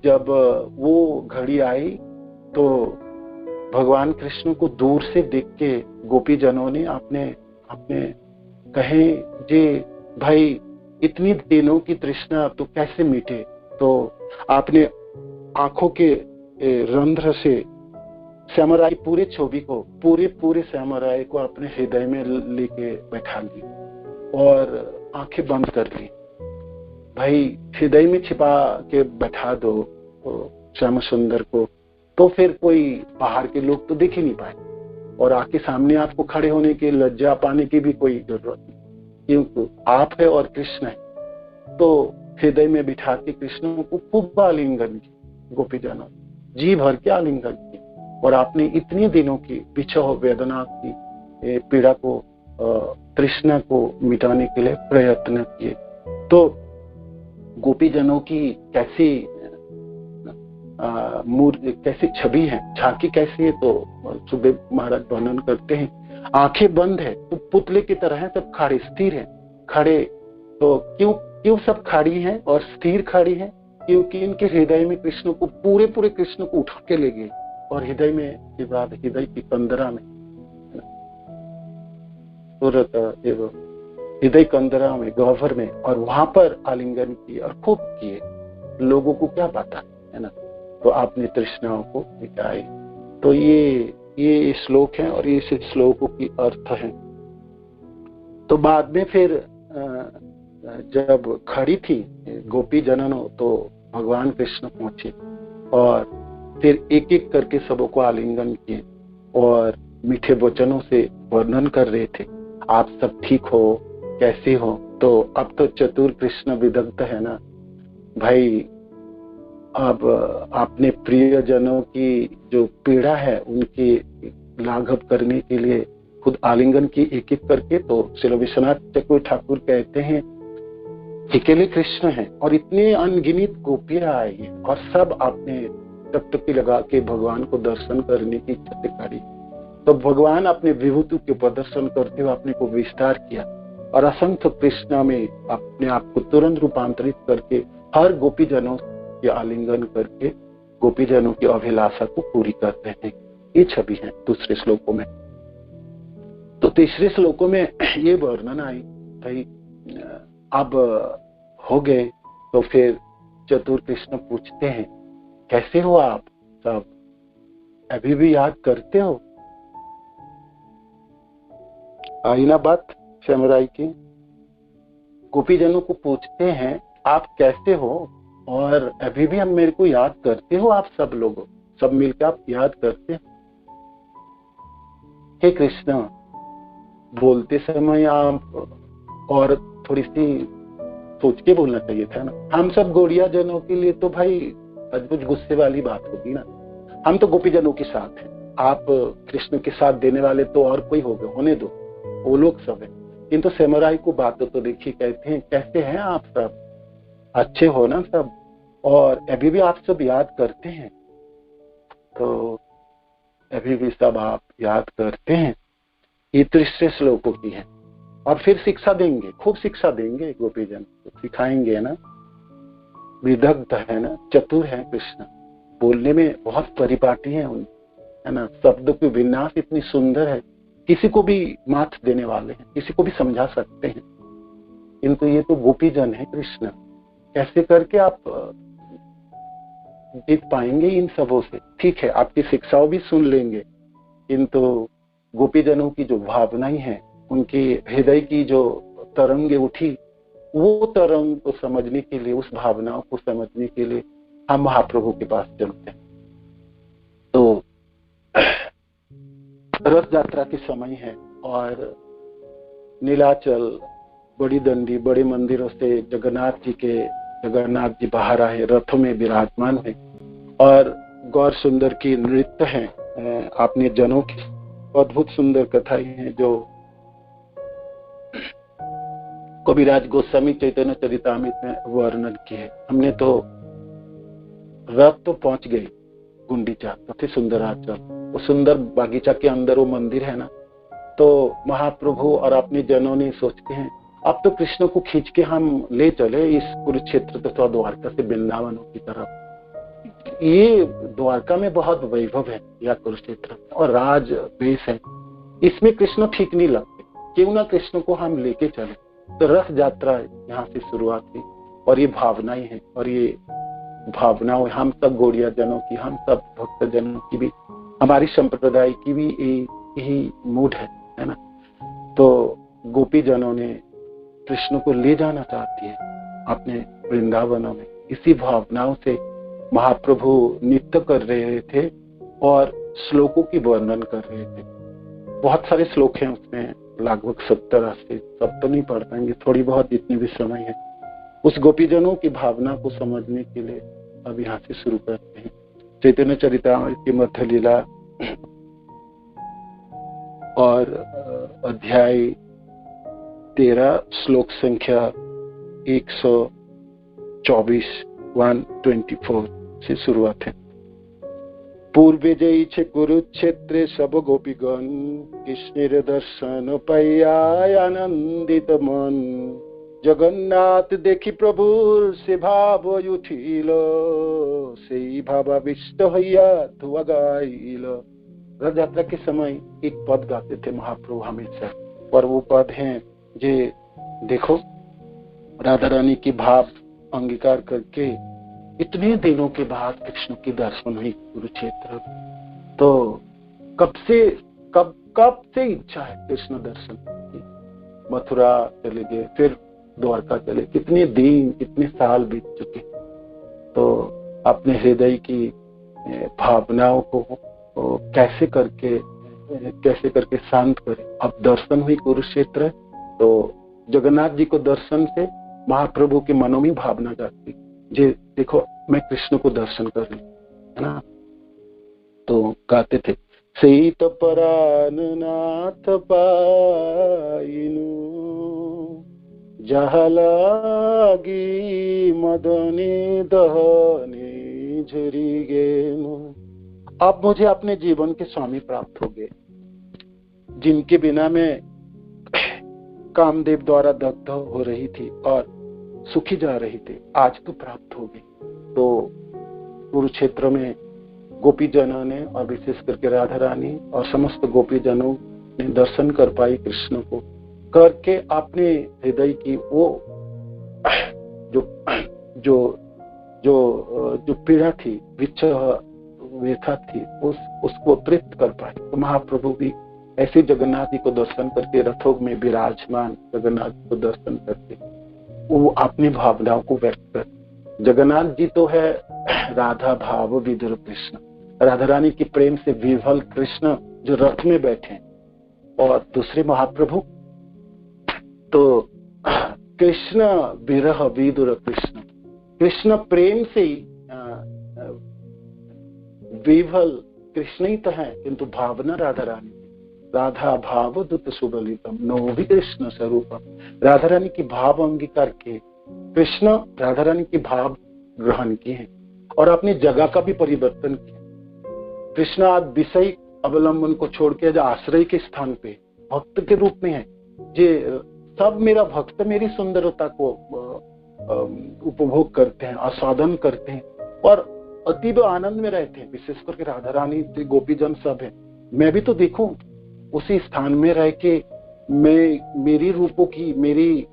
जब वो घड़ी आई तो भगवान कृष्ण को दूर से देख के गोपी जनों ने अपने कहे जे भाई इतनी दिनों की तृष्णा तो कैसे मिटे। तो आपने आंखों के रंध्र से श्यामराय पूरे छवि को पूरे श्यामराय को अपने हृदय में लेके बैठा ली और आंखें बंद कर ली। भाई हृदय में छिपा के बैठा दो श्याम सुंदर को, तो फिर कोई बाहर के लोग तो देख ही नहीं पाए और आके सामने आपको खड़े होने की लज्जा पाने की भी कोई जरूरत नहीं, क्योंकि आप है और कृष्ण है। तो हृदय में बिठा के कृष्ण को खूब आलिंगन की गोपी जनों, जी भर के आलिंगन की, और आपने इतने दिनों की विछह वेदना की पीड़ा को तृष्णा को मिटाने के लिए प्रयत्न किए। तो गोपी जनों की कैसी छवि है, झांकी कैसी है, तो सुखदेव महाराज वर्णन करते हैं। आंखें बंद है तो पुतले की तरह है, सब खड़े स्थिर है खड़े। तो क्यों सब खड़ी हैं और स्थिर खड़ी हैं? क्योंकि इनके हृदय में कृष्ण को पूरे कृष्ण को उठा के ले गए और हृदय की कंदरा में हृदय कंदरा में गह्वर में, और वहां पर आलिंगन किए और खूब किए। लोगों को क्या पता है ना, तो आपने तृष्णाओं को मिटाए। तो ये श्लोक है और ये श्लोकों की अर्थ है। तो बाद में फिर जब खड़ी थी गोपी जननों तो भगवान कृष्ण पहुंचे और फिर एक एक करके सबको आलिंगन किए और मीठे वचनों से वर्णन कर रहे थे, आप सब ठीक हो, कैसे हो। तो अब तो चतुर कृष्ण विदग्ध है ना भाई, अब अपने प्रियजनों की जो पीड़ा है उनकी लाघव करने के लिए खुद आलिंगन की एक एक करके। तो श्री विश्वनाथ चक्रवर्ती ठाकुर कहते हैं अकेले कृष्ण हैं और इतने अनगिनत गोपियां आई हैं और सब आपने टकटकी लगा के भगवान को दर्शन करने की इच्छा से खड़ी। तो भगवान अपने विभूति के प्रदर्शन करते हुए अपने को विस्तार किया और असंख्य कृष्णा में अपने आप को तुरंत रूपांतरित करके हर गोपी जनों के आलिंगन करके गोपी जनों की अभिलाषा को पूरी करते हैं। ये छवि है दूसरे श्लोकों में। तो तीसरे श्लोकों में ये वर्णन आई भाई अब हो गए। तो फिर चतुर कृष्ण पूछते हैं कैसे हो आप सब, अभी भी याद करते हो? आई ना बात श्यामराय की। गोपी जनों को पूछते हैं आप कैसे हो और अभी भी हम मेरे को याद करते हो? आप सब लोग सब मिलकर आप याद करते हो? हे कृष्ण, बोलते समय आप और थोड़ी सी सोच के बोलना चाहिए था ना। हम सब गौड़िया जनों के लिए तो भाई कुछ गुस्से वाली बात होगी ना। हम तो गोपी जनों के साथ हैं, आप कृष्ण के साथ देने वाले तो और कोई होगा, होने दो, वो लोग सब है। किंतु श्यामराय को बात तो देखिए, कहते हैं कैसे हैं आप सब, अच्छे हो ना सब, और अभी भी आप सब याद करते हैं? तो अभी भी सब आप याद करते हैं। ये तीसरे श्लोकों की है। और फिर शिक्षा देंगे, खूब शिक्षा देंगे गोपी जन को, सिखाएंगे ना। विदग्ध है ना, चतुर है कृष्ण, बोलने में बहुत परिपाटी है उन, है ना। शब्दों की विन्यास इतनी सुंदर है, किसी को भी मात देने वाले हैं, किसी को भी समझा सकते हैं। किंतु ये तो गोपी जन है कृष्ण, कैसे करके आप जीत पाएंगे इन सबों से? ठीक है, आपकी शिक्षाओं भी सुन लेंगे, किंतु गोपी जनों की जो भावनाएं हैं, उनके हृदय की जो तरंगे उठी, वो तरंग को समझने के लिए, उस भावनाओं को समझने के लिए हम महाप्रभु के पास चलते हैं। तो रथ यात्रा के समय है और नीलाचल, बड़ी दंडी, बड़े मंदिरों से जगन्नाथ जी बाहर आए, रथों में विराजमान है और गौर सुंदर की नृत्य है। आपने जनों की अद्भुत सुंदर कथाएं हैं जो कविराज गोस्वामी चैतन्य चरितामृत में वर्णन की है। हमने तो रथ तो पहुंच गए गुंडीचा, तो सुंदराचल, वो सुंदर बागीचा के अंदर वो मंदिर है ना। तो महाप्रभु और अपने जनों ने सोचते हैं अब तो कृष्ण को खींच के हम ले चले इस कुरुक्षेत्र तथा द्वारका से वृंदावन की तरफ। ये द्वारका में बहुत वैभव है या कुरुक्षेत्र, और राज वेश है, इसमें कृष्ण ठीक नहीं लगते। क्यों ना कृष्ण को हम लेके चले। तो रथ यात्रा यहाँ से शुरुआत हुई, और ये भावनाएं हैं, और ये भावनाओं हम सब गौड़िया जनों की, हम सब भक्त जनों की भी, हमारी संप्रदाय की भी यही मूड है ना। तो गोपी जनों ने कृष्ण को ले जाना चाहती है अपने वृंदावनों में। इसी भावनाओं से महाप्रभु नृत्य कर रहे थे और श्लोकों की वर्णन कर रहे थे। बहुत सारे श्लोक हैं उसमें, लगभग 70-80, सब तो नहीं पढ़ पाएंगे, थोड़ी बहुत जितनी भी समय है उस गोपीजनों की भावना को समझने के लिए अब यहाँ से शुरू करते हैं। चैतन्य चरितामृत की मध्य लीला और अध्याय 13 श्लोक संख्या 124 124 से शुरुआत है। पूर्वे जई छे कुरुक्षेत्रे सब गोपीगण, कृष्णेर दर्शन पाइया आनंदित मन। जगन्नाथ देखी प्रभुर से भाव उठिल, सेई भावाविष्ट हइया धुआ गाइल। रथ यात्रा के समय एक पद गाते थे महाप्रभु हमेशा, और वो पद है जे देखो राधा रानी की भाव अंगीकार करके इतने दिनों के बाद कृष्ण की दर्शन हुई कुरुक्षेत्र। तो कब से इच्छा है कृष्ण दर्शन की। मथुरा चले गए, फिर द्वारका चले, कितने दिन कितने साल बीत चुके। तो अपने हृदय की भावनाओं को कैसे करके शांत करें। अब दर्शन हुई कुरुक्षेत्र, तो जगन्नाथ जी को दर्शन से महाप्रभु के मनों में भावना जाती, जे देखो मैं कृष्ण को दर्शन कर रही, है ना। तो गाते थे, सीत परान नाथ पाइनु, जहाँ लागी मदने दहने झरी गेनु। अब मुझे अपने जीवन के स्वामी प्राप्त हो गए, जिनके बिना मैं कामदेव द्वारा दग्ध हो रही थी और सुखी जा रही थी, आज तो प्राप्त हो गई। तो कुरुक्षेत्र में गोपी जनों ने, और विशेष करके राधा रानी और समस्त गोपी जनों ने दर्शन कर पाई कृष्ण को, करके अपने हृदय की वो जो पीड़ा थी, व्यथा थी, उसको तृप्त कर पाए। तो महाप्रभु भी ऐसे जगन्नाथ जी को दर्शन करके, रथों में विराजमान जगन्नाथ जी को दर्शन करके वो अपनी भावनाओं को व्यक्त कर। जगन्नाथ जी तो है राधा भाव विदुर कृष्ण, राधा रानी की प्रेम से विह्वल कृष्ण जो रथ में बैठे, और दूसरे महाप्रभु तो कृष्ण विरह विदुर कृष्ण, कृष्ण प्रेम से ही विह्वल कृष्ण ही तो है, किंतु भावना राधा रानी। राधा भाव दुत सुबलितम नोभि कृष्ण स्वरूपम। राधा रानी की भाव अंगीकार के कृष्ण राधा रानी की भाव ग्रहण किए हैं और अपनी जगह का भी परिवर्तन किया। कृष्ण आज विषय अवलंबन को छोड़ के आज आश्रय के स्थान पे भक्त के रूप में है। जे सब मेरा भक्त मेरी सुंदरता को उपभोग करते हैं, आस्वादन करते हैं और अतीब आनंद में रहते हैं। विशेष करके राधा रानी गोपीजन सब है। मैं भी तो देखूं उसी स्थान में रह के मैं मेरी रूपों की, मेरी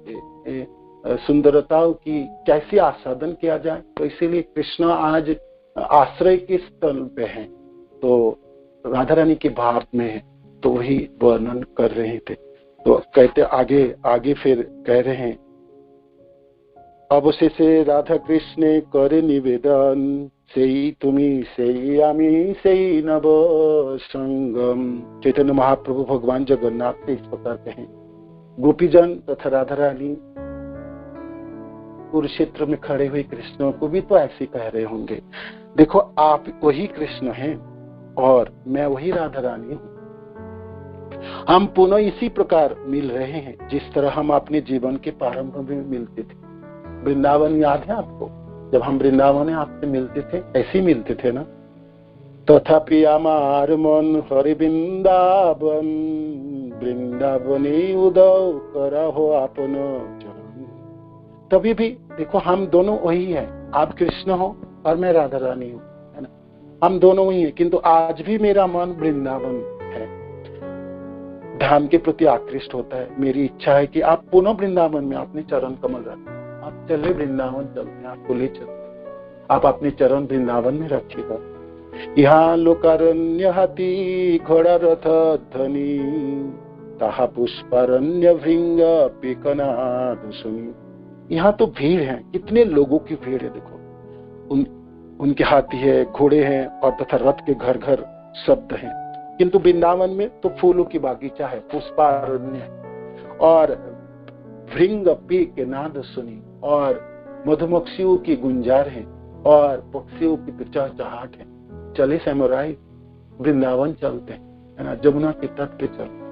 सुंदरताओं की कैसे आस्वादन किया जाए। तो इसीलिए कृष्ण आज आश्रय के स्थल पे है, तो राधा रानी के भाव में है, तो वही वर्णन कर रहे थे। तो कहते आगे फिर कह रहे हैं, अवशेषे राधा कृष्ण करे निवेदन, सेई तुमी सेई आमी सेई नव संगम। चैतन्य महाप्रभु भगवान जगन्नाथ ने इस प्रकार कहे। गोपीजन तथा राधा रानी कुरुक्षेत्र में खड़े हुए कृष्ण को भी तो ऐसे कह रहे होंगे, देखो आप वही कृष्ण हैं और मैं वही राधा रानी हूँ। हम पुनः इसी प्रकार मिल रहे हैं जिस तरह हम अपने जीवन के प्रारंभ में मिलते थे। वृंदावन याद है आपको? जब हम वृंदावन में आपसे मिलते थे, ऐसे ही मिलते थे ना। तथापि हमार मन हरि वृंदावन वृंदावनी उदय करा हो आपन चरण। तभी भी देखो हम दोनों वही है, आप कृष्ण हो और मैं राधा रानी हूँ, है ना, हम दोनों वही है, किंतु आज भी मेरा मन वृंदावन है, धाम के प्रति आकृष्ट होता है। मेरी इच्छा है कि आप पुनः वृंदावन में अपने चरण कमल रखें, आप चले वृंदावन चलते हैं, आपको ले चलते, आप अपने चरण वृंदावन में रखिएगा। यहाँ लोकारण्य हाथी घोड़ा रथ ध्वनि, ताहा पुष्पारण्य भृंग पिकनाद सुनी। यहाँ तो भीड़ है, कितने लोगों की भीड़ है, देखो उनके हाथी है, घोड़े हैं और तथा रथ के घर घर शब्द हैं। किंतु वृंदावन में तो फूलों की बागीचा है, पुष्पारण्य है और भृंग पी के नाद सुनी, और मधुमक्खियों की गुंजार है और पक्षियों की चहचहाट है। चले सैमुराई वृंदावन चलते हैं, है ना, जमुना के तट पे चलते।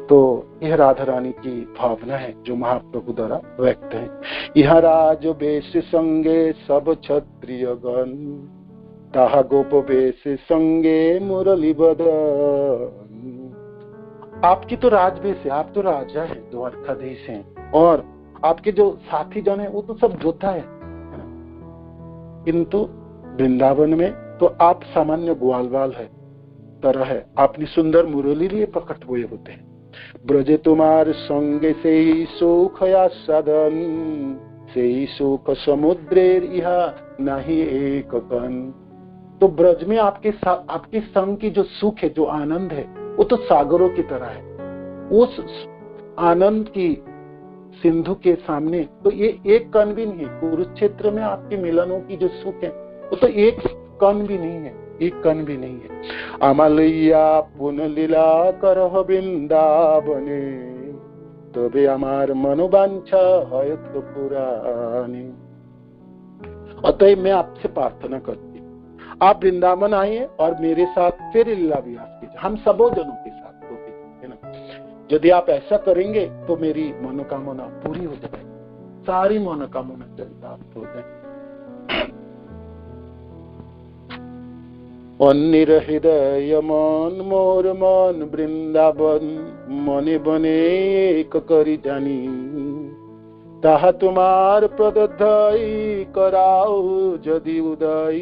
तो यह राधा रानी की भावना है जो महाप्रभु द्वारा व्यक्त है। यह राज बेश संगे सब क्षत्रिय गण, ताहा गोप बेश संगे मुरली बदन। आपकी तो राजवेश है, आप तो राजा है, द्वारकाधीश हैं, और आपके जो साथी जन है वो तो सब योद्धा है। किंतु वृंदावन में तो आप सामान्य ग्वालवाल है तरह है, आपने सुंदर मुरली लिए प्रकट हुए होते हैं। ब्रजे तुम्हार संगे से ही सुख या साधन, से ही सुख समुद्रेर इहा नहीं एक कण। तो ब्रज में आपके संग की जो सुख है, जो आनंद है, वो तो सागरों की तरह है। उस आनंद की सिंधु के सामने तो ये एक कण भी नहीं है। कुरुक्षेत्र में आपके मिलनों की जो सुख है वो तो एक कण भी नहीं है, एक कण भी नहीं है। अमलैया पुन लीला करह वृंदावने, तबे अमार मनोवांछा है तो पुरानी। अतः मैं आपसे प्रार्थना करती हूँ, आप वृंदावन आइए और मेरे साथ फिर लीला विलास कीजिए, हम सबों जनों के साथ, है ना। यदि आप ऐसा करेंगे तो मेरी मनोकामना पूरी हो जाएगी, सारी मनोकामना चरितार्थ हो जाएगी। अन्निर हृदय मन मोर मन वृंदावन, मने बने एक करी जानी, ताहा तुम्हार प्रदय कराओ यदि उदय,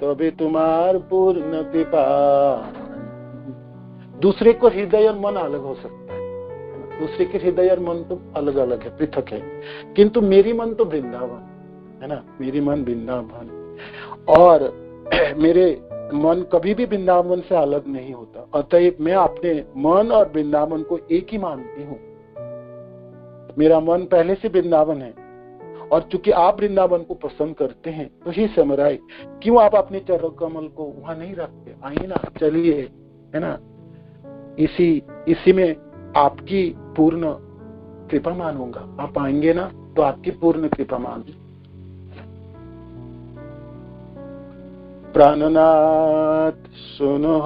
तबे तुम्हार पूर्ण कृपा। दूसरे को हृदय और मन अलग हो सकता है, दूसरे के हृदय और मन तो अलग अलग है, पृथक है, किंतु मेरी मन तो वृंदावन है ना, मेरी मन वृंदावन, और मेरे मन कभी भी वृंदावन से अलग नहीं होता। अतएव मैं अपने मन और वृंदावन को एक ही मानती हूँ। मेरा मन पहले से वृंदावन है, और चूंकि आप वृंदावन को पसंद करते हैं तो ही समराय, क्यों आप अपने चरण कमल को वहां नहीं रखते? आइए ना, चलिए, है ना, इसी में आपकी पूर्ण कृपा मानूंगा। आप आएंगे ना तो आपकी पूर्ण कृपा मानूंगा। प्राणनाथ सुनो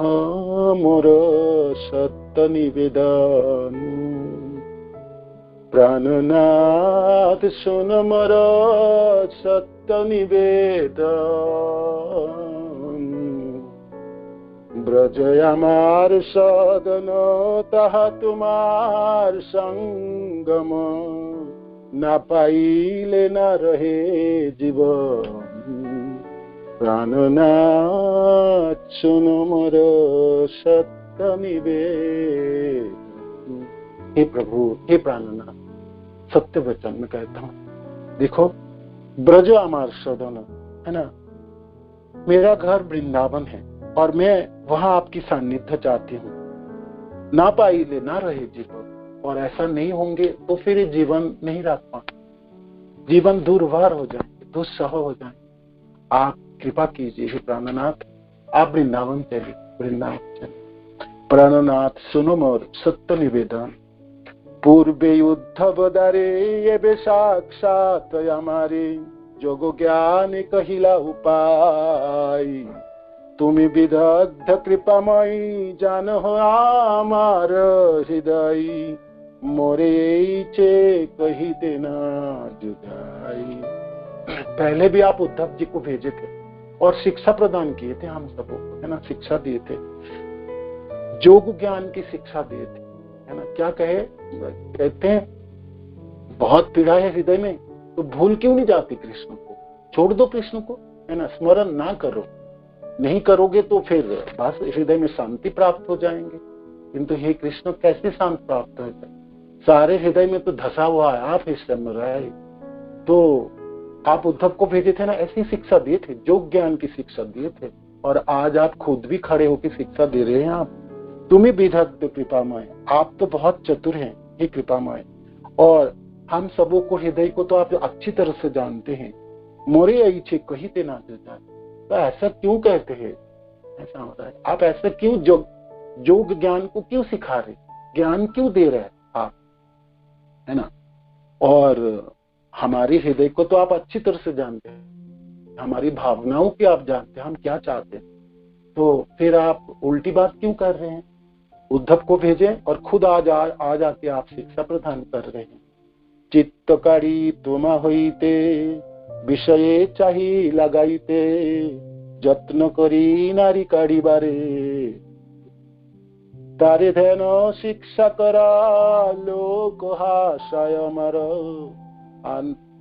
मोर सत्य निवेदन, प्राणनाथ सुनो मोर सत्य निवेदन, ब्रज আমার सदन ताहा तुम्हार संगम, ना पाइले ना रहे जीवन, प्राणनाथ सुनो मोर सत्य निवेदन। हे प्रभु, हे प्राणनाथ, सत्य वचन में कहता हूँ, देखो ब्रज अमार सदन है ना, मेरा घर वृंदावन है और मैं वहां आपकी सान्निध्य चाहती हूँ। ना पाइले ना रहे जीवन, और ऐसा नहीं होंगे तो फिर जीवन नहीं रख पाए, जीवन दुर्वार हो जाए, दुस्सह हो जाए। आप कृपा कीजिए हे प्राणनाथ, आप वृंदावन चलिए, वृंदावन चलिए। प्राणनाथ सुनो मोर सत्य निवेदन, पूर्वे युद्ध दारे ये साक्षात हमारे, जोग ज्ञान कहिला उपाय, तुम विदग्ध कृपामयी जान हो आमार हृदय, मोरे चे कही देना जुदाई। पहले भी आप उद्धव जी को भेजे थे और शिक्षा प्रदान किए थे, हम सबको, है ना, शिक्षा दिए थे, योग ज्ञान की शिक्षा दिए थे, है ना। क्या कहते हैं बहुत पीड़ा है हृदय में, तो भूल क्यों नहीं जाती कृष्ण को, छोड़ दो कृष्ण को, है ना, स्मरण ना करो, नहीं करोगे तो फिर बस हृदय में शांति प्राप्त हो जाएंगे। किंतु हे कृष्ण कैसे शांति प्राप्त हो जाए, सारे हृदय में तो धसा हुआ है, आप इस समय तो आप उद्धव को भेजे थे ना, ऐसी शिक्षा दिए थे, योग ज्ञान की शिक्षा दिए थे, और आज आप खुद भी खड़े होकर शिक्षा दे रहे हैं। आप तुम्हें विधत्त कृपामय, आप तो बहुत चतुर हैं हे कृपामय, और हम सबों को हृदय को तो आप अच्छी तरह से जानते हैं। मोरे इच्छे कही ते ना जाए, तो ऐसा क्यों कहते हैं, ऐसा हो रहा है, आप ऐसा क्यों योग ज्ञान को क्यों सिखा रहे, ज्ञान क्यों दे रहे हैं आप, है ना। और हमारी हृदय को तो आप अच्छी तरह से जानते हैं, हमारी भावनाओं की आप जानते हैं, हम क्या चाहते हैं, तो फिर आप उल्टी बात क्यों कर रहे हैं। उद्धव को भेजें और खुद आज आके आप शिक्षा प्रदान कर रहे हैं। चित्तकारी तुम होइते विषये चाही लगाइते, যত্ন করি নারী কাড়িবারে, তারে ধ্যান শিক্ষা করা লোক হাসায় আমার,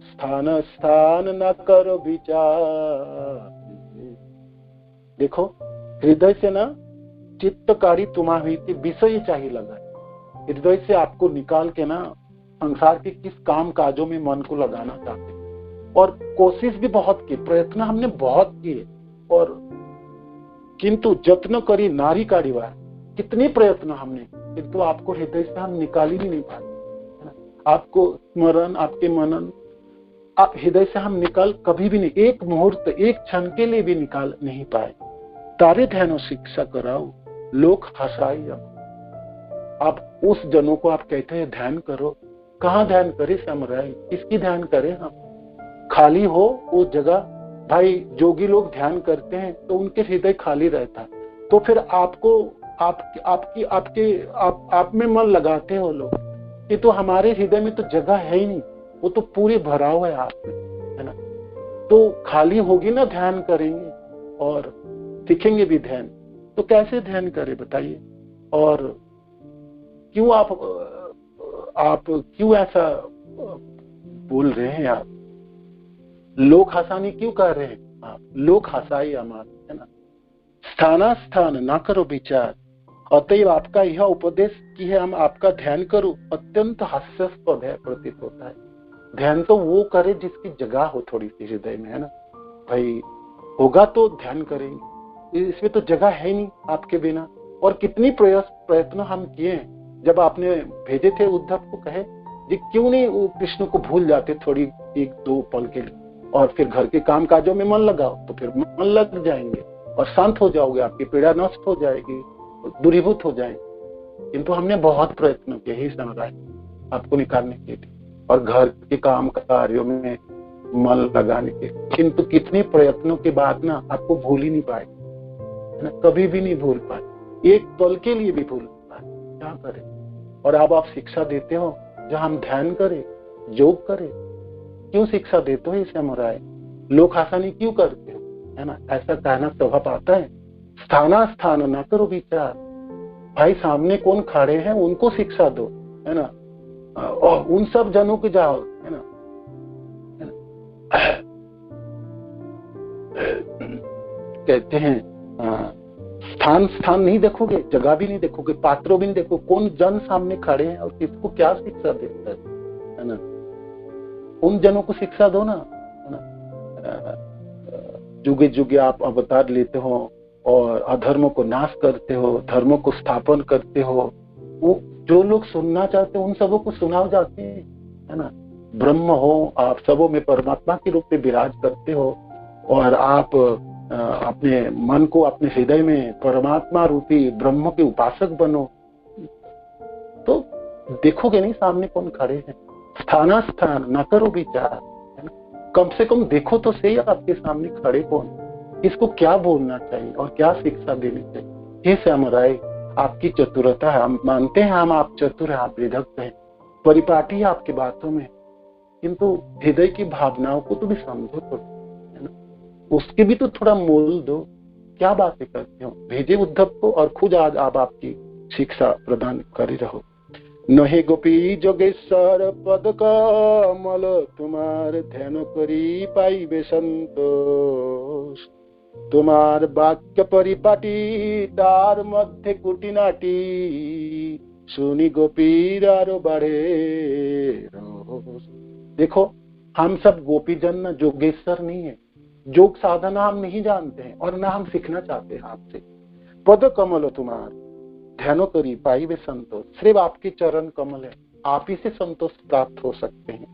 स्थान स्थान न करो विचार। देखो हृदय से ना चित्तकारी तुम्हारी हुई थी, विषय चाहिए लगा, हृदय से आपको निकाल के ना संसार के किस काम काजों में मन को लगाना चाहते, और कोशिश भी बहुत की, प्रयत्न हमने बहुत किए, और किंतु जत्न करी नारी काड़ीवार, कितने प्रयत्न हमने, किंतु आपको हृदय से हम निकाल ही नहीं पाए, आपको स्मरण, आपके मनन, आप हृदय से हम निकाल कभी भी नहीं, एक मुहूर्त, एक क्षण के लिए भी निकाल नहीं पाए। तारे ध्यानो शिक्षा कराओ लोक हंसाई। आप उस जनों को आप कहते हैं ध्यान करो, कहाँ ध्यान करे समराय, किसकी ध्यान करे हम, खाली हो वो जगह। भाई जोगी लोग ध्यान करते हैं तो उनके हृदय खाली रहता है, तो फिर आपको आप में मन लगाते हो लोग, कि तो हमारे हृदय में तो जगह है ही नहीं, वो तो पूरी भराव है आप में, है ना। तो खाली होगी ना, ध्यान करेंगे और सीखेंगे भी ध्यान, तो कैसे ध्यान करें बताइए। और क्यों आप क्यों ऐसा बोल रहे हैं, आप लोक हसानी क्यों कर रहे हैं, आप लोक हसाई हमारे, है ना। स्थान ना करो विचार, अतएव आपका यह उपदेश कि है हम आपका ध्यान करूं अत्यंत हास्यास्पद है प्रतीत होता है। ध्यान तो वो करे जिसकी जगह हो थोड़ी सी हृदय में, है ना। भाई होगा तो ध्यान करेंगे, इसमें तो जगह है नहीं आपके बिना। और कितनी प्रयत्न हम किए, जब आपने भेजे थे उद्धव को, कहे जी क्यों नहीं वो कृष्ण को भूल जाते थोड़ी एक दो पल के लिए, और फिर घर के काम काजों में मन लगाओ, तो फिर मन लग जाएंगे और शांत हो जाओगे, आपकी पीड़ा नष्ट हो जाएगी, दूरीभूत हो जाएंगे। किंतु हमने बहुत प्रयत्न किए ही समझाए आपको निकालने के लिए, और घर के काम कार्यों में मन लगाने के, किंतु कितने प्रयत्नों के बाद ना आपको भूल ही नहीं पाए, है ना, कभी भी नहीं भूल पाए, एक पल के लिए भी भूल पाए, क्या करें। और अब आप शिक्षा देते हो जहां हम ध्यान करें, योग करें, क्यों शिक्षा देते हो इसे हमारा, लोक आसानी क्यों करते हो, है ना। ऐसा कहना स्वभाव आता है, स्थान ना करो विचार। भाई सामने कौन खड़े हैं उनको शिक्षा दो, है ना, और उन सब जनों के जाओ, है ना। कहते हैं स्थान नहीं देखोगे, जगह भी नहीं देखोगे, पात्रों भी नहीं देखो, कौन जन सामने खड़े हैं और किसको क्या शिक्षा देता है ना। उन जनों को शिक्षा दो ना, है ना। जुगे जुगे आप अवतार लेते हो और अधर्म को नाश करते हो, धर्मों को स्थापन करते हो, वो जो लोग सुनना चाहते हैं उन सबों को सुनाओ जाते हैं, है ना। ब्रह्म हो, आप सबों में परमात्मा के रूप में विराज करते हो, और आप अपने मन को अपने हृदय में परमात्मा रूपी ब्रह्म के उपासक बनो, तो देखोगे नहीं सामने कौन खड़े हैं। स्थान न करो विचार, है ना। कम से कम देखो तो सही आपके सामने खड़े कौन, इसको क्या बोलना चाहिए और क्या शिक्षा देनी चाहिए। हे श्यामराय, आपकी चतुरता है, हम मानते हैं, हम आप चतुर हैं, आप विदग्ध हैं, परिपाटी है आपकी बातों में, किंतु हृदय की भावनाओं को तो भी समझो तो, है ना, उसके भी तो थोड़ा मोल दो। क्या बातें करते हो, भेजे उद्धव को और खुद आज आप आपकी शिक्षा प्रदान कर ही रहो। नहे गोपी जोगेश्वर पद कमल तुम्हार ध्यान करी पाइबे संतोष। तुम्हार वाक्य परिपाटी तार मध्य कुटिनाटी सुनी गोपीर आरो बढ़े रोष। देखो हम सब गोपीजन न जोगेश्वर नहीं है, योग साधना हम नहीं जानते हैं और ना हम सीखना चाहते हैं आपसे। पद कमल तुम्हार ध्यान करी पाइबे संतोष, सिर्फ आपके चरण कमल है, आप ही से संतोष प्राप्त हो सकते हैं।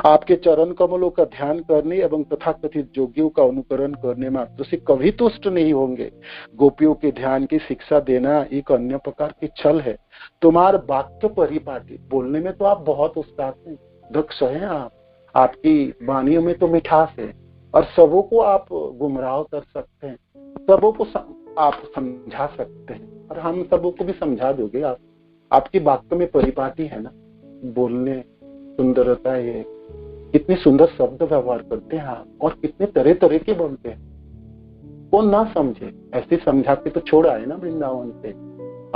आपके चरण कमलों का ध्यान करने एवं तथाकथित योगियों का अनुकरण करने मात्र से कभी तुष्ट नहीं होंगे। गोपियों के ध्यान की शिक्षा देना एक अन्य प्रकार की छल है। तुम्हार वाक्य परिपाटी, बोलने में तो आप बहुत उस्ताद हैं, दक्ष हैं आप, आपकी वाणियों में तो मिठास है और सबों को आप गुमराह कर सकते हैं, सबों को आप समझा सकते हैं और हम सबों को भी समझा दोगे आप। आपकी वाक्य में परिपाटी है ना, बोलने सुंदरता है, कितने सुंदर शब्द व्यवहार करते हैं आप और कितने तरह तरह के बोलते हैं। कौन ना समझे, ऐसे समझा के तो छोड़ा है ना वृंदावन से।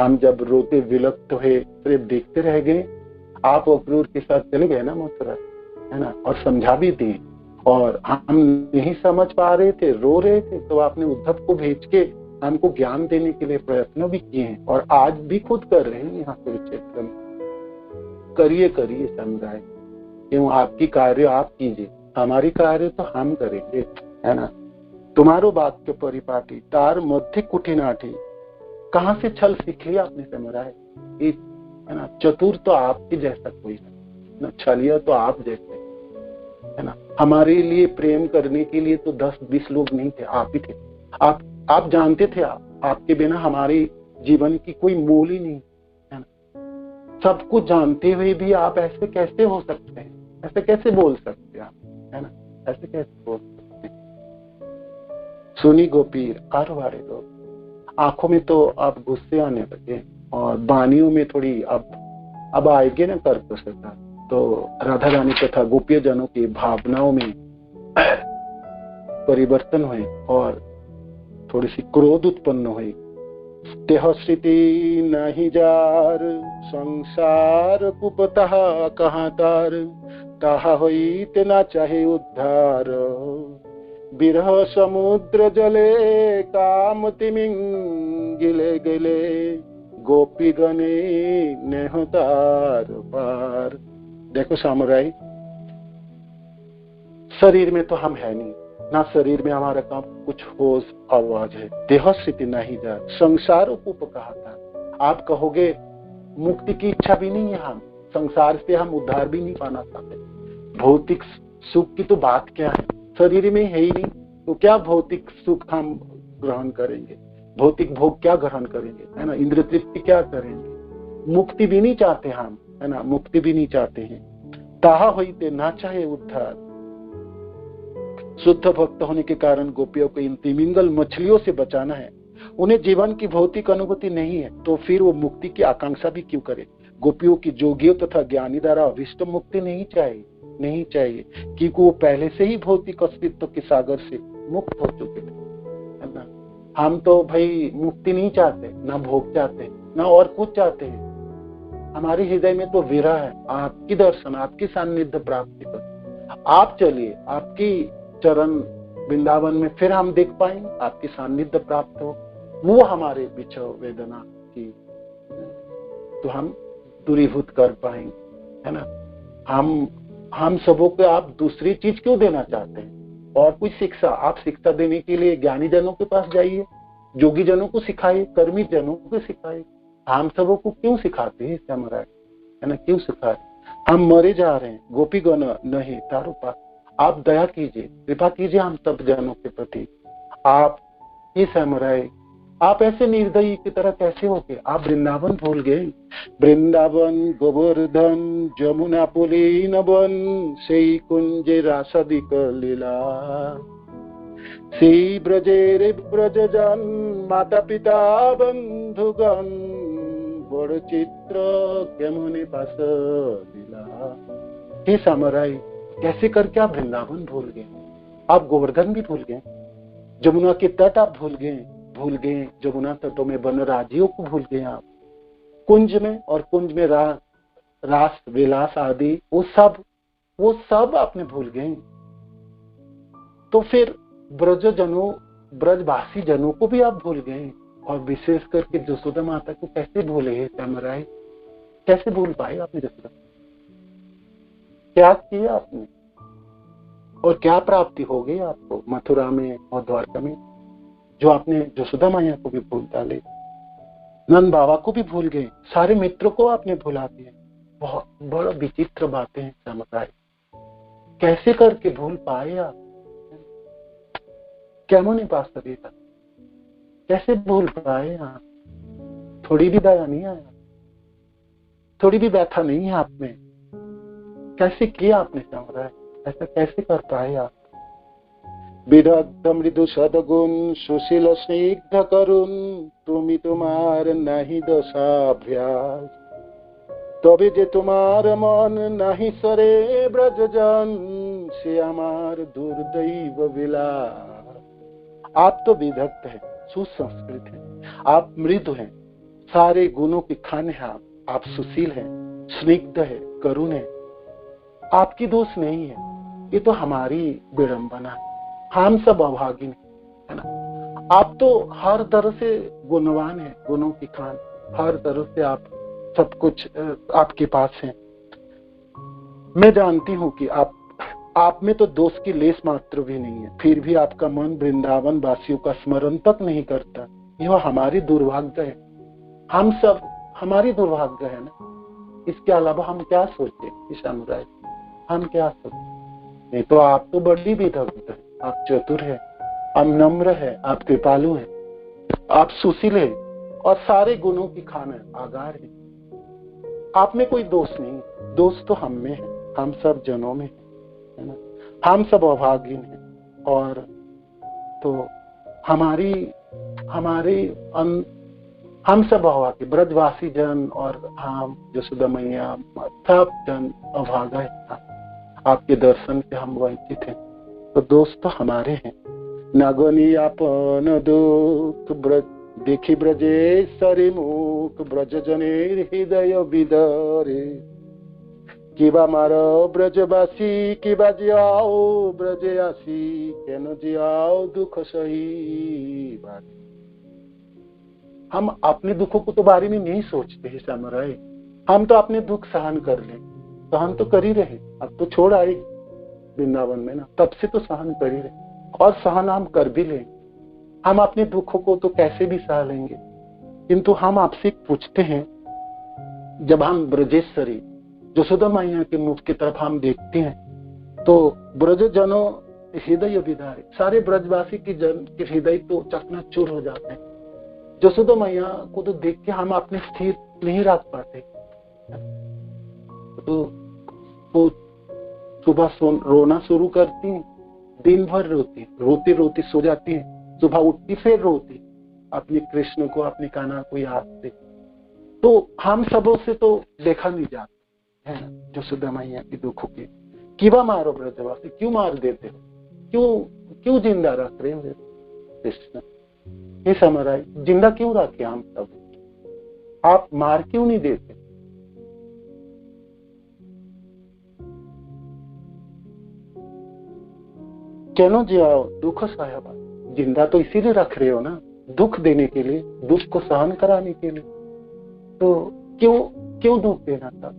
हम जब रोते विलक्त हुए सिर्फ देखते रह गए, आप अक्रूर के साथ चले गए ना मथुरा, है ना, और समझा भी दिए और हम नहीं समझ पा रहे थे, रो रहे थे, तो आपने उद्धव को भेज के हमको ज्ञान देने के लिए प्रयत्न भी किए हैं और आज भी खुद कर रहे हैं यहाँ के क्षेत्र में। करिए करिए समुदाय, क्यों आपकी कार्य आप कीजिए, हमारी कार्य तो हम करेंगे, है ना। तुम्हारो बात के परिपाटी तार मध्य कुटिनाटी, कहाँ से छल सीख लिया आपने समुदाय, है ना। चतुर तो आपके जैसा कोई है ना, छलिया तो आप जैसे, है ना। हमारे लिए प्रेम करने के लिए तो 10-20 लोग नहीं थे, आप ही थे। आप जानते थे आपके बिना हमारे जीवन की कोई मोल ही नहीं, है ना। सब कुछ जानते हुए भी आप ऐसे कैसे हो सकते हैं, ऐसे कैसे बोल सकते हैं आप, है ना, ऐसे कैसे बोल सकते हैं। सुनी गोपीर आरवाड़े दो, आंखों में तो आप गुस्से आने लगे और वाणियों में थोड़ी अब आएंगे ना कर्कशता। तो राधा रानी तथा गोपीय जनों की भावनाओं में परिवर्तन हुए और थोड़ी सी क्रोध उत्पन्न हुई। तेह स्थिति नहीं जार संसार कुपतः कहाँ तार, ताहा होई तेना चाहे उद्धार, बिरह समुद्र जले काम तिमिंगिले गले, गोपी गणे नेहतार पार। देखो सामुराई, शरीर में तो हम है नहीं ना, शरीर में हमारा काम कुछ होश आवाज है। देह स्थिति नहीं जा संसार को कहा था। आप कहोगे मुक्ति की इच्छा भी नहीं है, हम संसार से हम उद्धार भी नहीं पाना चाहते। भौतिक सुख की तो बात क्या है, शरीर में है ही नहीं, तो क्या भौतिक सुख हम ग्रहण करेंगे, भौतिक भोग क्या ग्रहण करेंगे, है ना, इंद्रिय तृप्ति क्या करेंगे। मुक्ति भी नहीं चाहते हम, है ना, मुक्ति भी नहीं चाहते हैं। ताहा होइते ना चाहे उद्धार, शुद्ध भक्त होने के कारण गोपियों को इन तिमिंगल मछलियों से बचाना है। उन्हें जीवन की भौतिक अनुभूति नहीं है, तो फिर वो मुक्ति की आकांक्षा भी क्यों करे। गोपियों की जोगियों तथा ज्ञानी द्वारा अभिष्ट मुक्ति नहीं चाहिए, क्योंकि वो पहले से ही भौतिक अस्तित्व के सागर से मुक्त हो चुके थे, है ना। हम तो भाई मुक्ति नहीं चाहते, ना भोग चाहते, ना और कुछ चाहते हैं। हमारे हृदय में तो विरह है, आपकी दर्शन, आपकी सान्निध्य प्राप्ति कर। आप चलिए, आपकी चरण वृंदावन में फिर हम देख पाएंगे, आपकी सान्निध्य प्राप्त हो, वो हमारे विछो वेदना की तो हम दूरीभूत कर पाएंगे, है ना। हम सबों को आप दूसरी चीज क्यों देना चाहते हैं, और कुछ शिक्षा। आप शिक्षा देने के लिए ज्ञानी जनों के पास जाइए, जोगी जनों को सिखाइए, कर्मी जनों को सिखाइए। हम सबों को क्यों सिखाते हैं, महाराज, है ना, क्यों सिखाए। हम मरे जा रहे हैं, गोपी गण नहीं तारो पास। आप दया कीजिए, कृपा कीजिए हम सब जनों के प्रति। आप ये समराय, आप ऐसे निर्दयी की तरह कैसे हो गए। आप वृंदावन भूल गए। वृंदावन गोवर्धन जमुना पुलीन वन, सेई कुंजे रासदिक लीला, सेई ब्रजेरे ब्रजजन माता पिता बंधुगण, बड़ चित्र केमने पास दिला। हे समराय, कैसे करके आप वृंदावन भूल गए, आप गोवर्धन भी भूल गए, जमुना के तट आप भूल गए, जमुना तटों में वन राज्यों को भूल गए आप, कुंज में, और कुंज में रास विलास आदि वो सब आपने भूल गए। तो फिर ब्रजवासी जनों को भी आप भूल गए, और विशेष करके जसोदा माता को कैसे भूले हैं श्यामराय? कैसे भूल पाए आपने जसोदा? क्या किया आपने और क्या प्राप्ति हो गई आपको मथुरा में और द्वारका में, जो आपने जसोदा मैया को भी भूल डाले, नंद बाबा को भी भूल गए, सारे मित्रों को आपने भुला दिए। बहुत बड़ा विचित्र बातें हैं श्यामराय, कैसे करके भूल पाए आप? कैमो नहीं पास था, कैसे भूल पाए आप? थोड़ी भी दया नहीं आया, थोड़ी भी व्यथा नहीं है आप में? कैसे किया आपने श्यामराय? ऐसा कैसे कर पाए आप? विदग्ध मृदु सदगुण सुशील स्निग्ध करुण, तुमी तुम्हार नहीं दशाभ्यास, तबे जे तुम्हार मन नहीं सरे ब्रजजन, से हमार दुर्दैव विलास। आप तो विदग्ध है, सुसंस्कृत है, आप मृदु हैं, सारे गुणों के खान है आप सुशील हैं, स्निग्ध है, करुण है, आपकी दोष नहीं है। ये तो हमारी विडंबना है, हम सब अभागिन है ना। आप तो हर तरह से गुणवान है, गुणों की खान, हर तरह से आप सब कुछ आपके पास है। मैं जानती हूँ कि आप में तो दोष की लेस मात्र भी नहीं है, फिर भी आपका मन वृंदावन वासियों का स्मरण तक नहीं करता। यह हमारी दुर्भाग्य है, हम सब हमारी दुर्भाग्य है ना। इसके अलावा हम क्या सोचे श्यामराय? हम क्या सोचे? नहीं तो आप तो बड़ी विदग्ध है, आप चतुर है, आप नम्र है, आप कृपालु है, आप सुशील है, और सारे गुणों की खान है, आगार है। आप में कोई दोष नहीं, दोष तो हम में है, हम सब जनों में है ना। हम सब अभागिन हैं, और तो हम सब अभागे, ब्रजवासी जन और हम जसोदा मैया सब जन अभागा है। आपके दर्शन से हम वंचित हैं, तो दोष तो हमारे हैं। नगनी आपन दुख देखी ब्रजेश्वरी मुख, ब्रज जनेर हृदय विदारे, किबा मारो ब्रजवासी किबा जियाओ ब्रजे आसी, केन जियाओ दुख सही बारी। हम अपने दुखों को तो बारे में नहीं सोचते हैं श्यामराय, हम तो अपने दुख सहन कर ले, सहन तो कर ही रहे। अब तो छोड़ आए वृंदावन में ना, तब से तो सहन कर ही रहे, और सहन हम कर भी लेंगे। हम अपने दुखों को तो कैसे भी सह लेंगे, किंतु हम आपसे पूछते हैं, जब हम ब्रजेश्वरी जसोदा मैया के मुख की तरफ हम देखते हैं, तो ब्रज जनों हृदय विदारे, सारे ब्रजवासी की जन के हृदय तो चकनाचूर हो जाते हैं। जसोदा मैया को तो देख के हम अपने स्थिर नहीं रख पाते। तो सुबह रोना शुरू करती हैं, दिन भर रोती रोती सो जाती है, सुबह उठती फिर रोती अपने कृष्ण को, अपने कान्हा को याद से। तो हम सबों से तो देखा नहीं जाता है ना जसोदा मैया की दुखों के। किबा मारो ब्रजवासी, क्यों मार देते हो, क्यों जिंदा रख रहे हो कृष्ण? ये श्यामराय, जिंदा क्यों रखे हम सब, आप मार क्यों नहीं देते? केनो जियाओ दुख सहाय, जिंदा तो इसीलिए रख रहे हो ना, दुख देने के लिए, दुख को सहन कराने के लिए। तो क्यों दुख देना था?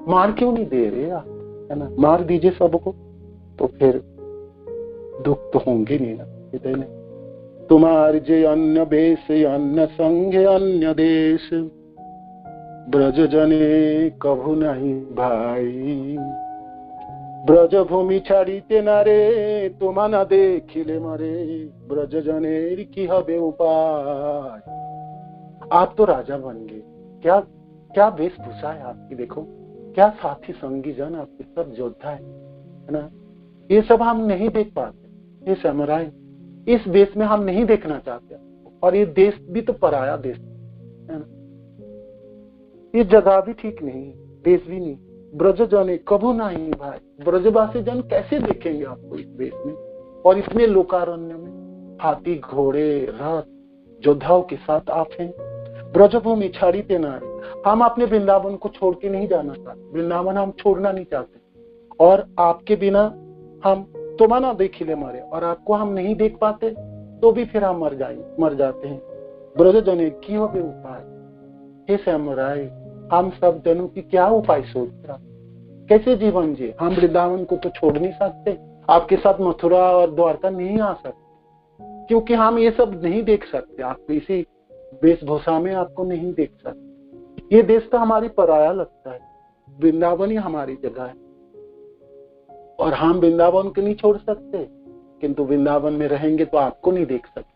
मार क्यों नहीं दे रहे आप, है ना? मार दीजिए सबको, तो फिर दुख तो होंगे नहीं ना हृदय में। तुम्हार जे अन्य बेश अन्य संग अन्य देश, ब्रज जने कभू नहीं भाई, ब्रज भूमि छाड़ीते नारे, तुम्हा ना देखिले मारे, ब्रज जनेर की हबे उपाय। आप तो राजा बन गए, क्या वेशभूषा है आपकी, देखो क्या साथी संगी जन आपके, सब योद्धा है ना। ये सब हम नहीं देख पाते, ये श्यामराय, इस देश में हम नहीं देखना चाहते। और ये देश भी तो पराया देश है ना, ये जगह भी ठीक नहीं, देश भी नहीं। ब्रज जने कभू नहीं भाई, ब्रजवासी जन कैसे देखेंगे आपको इस देश में, और इसमें लोकारण्य में हाथी घोड़े रथ योद्धाओं के साथ आप हैं। ब्रजभूमि छाड़ीते नारे, हम अपने वृंदावन को छोड़ के नहीं जाना चाहते, वृंदावन हम छोड़ना नहीं चाहते। और आपके बिना हम तो माना देखिले मरे, और आपको हम नहीं देख पाते तो भी फिर हम मर जाते हैं। ब्रजजने की हो भी उपाय, हे श्यामराय हम सब जनों की क्या उपाय सोच रहा, कैसे जीवन जिए? हम वृंदावन को तो छोड़ नहीं सकते, आपके साथ मथुरा और द्वारका नहीं आ सकते, क्योंकि हम ये सब नहीं देख सकते। आप इसी वेशभूषा में आपको नहीं देख सकते। ये देश तो हमारी पराया लगता है, वृंदावन ही हमारी जगह है, और हम वृंदावन को नहीं छोड़ सकते, किंतु वृंदावन में रहेंगे तो आपको नहीं देख सकते।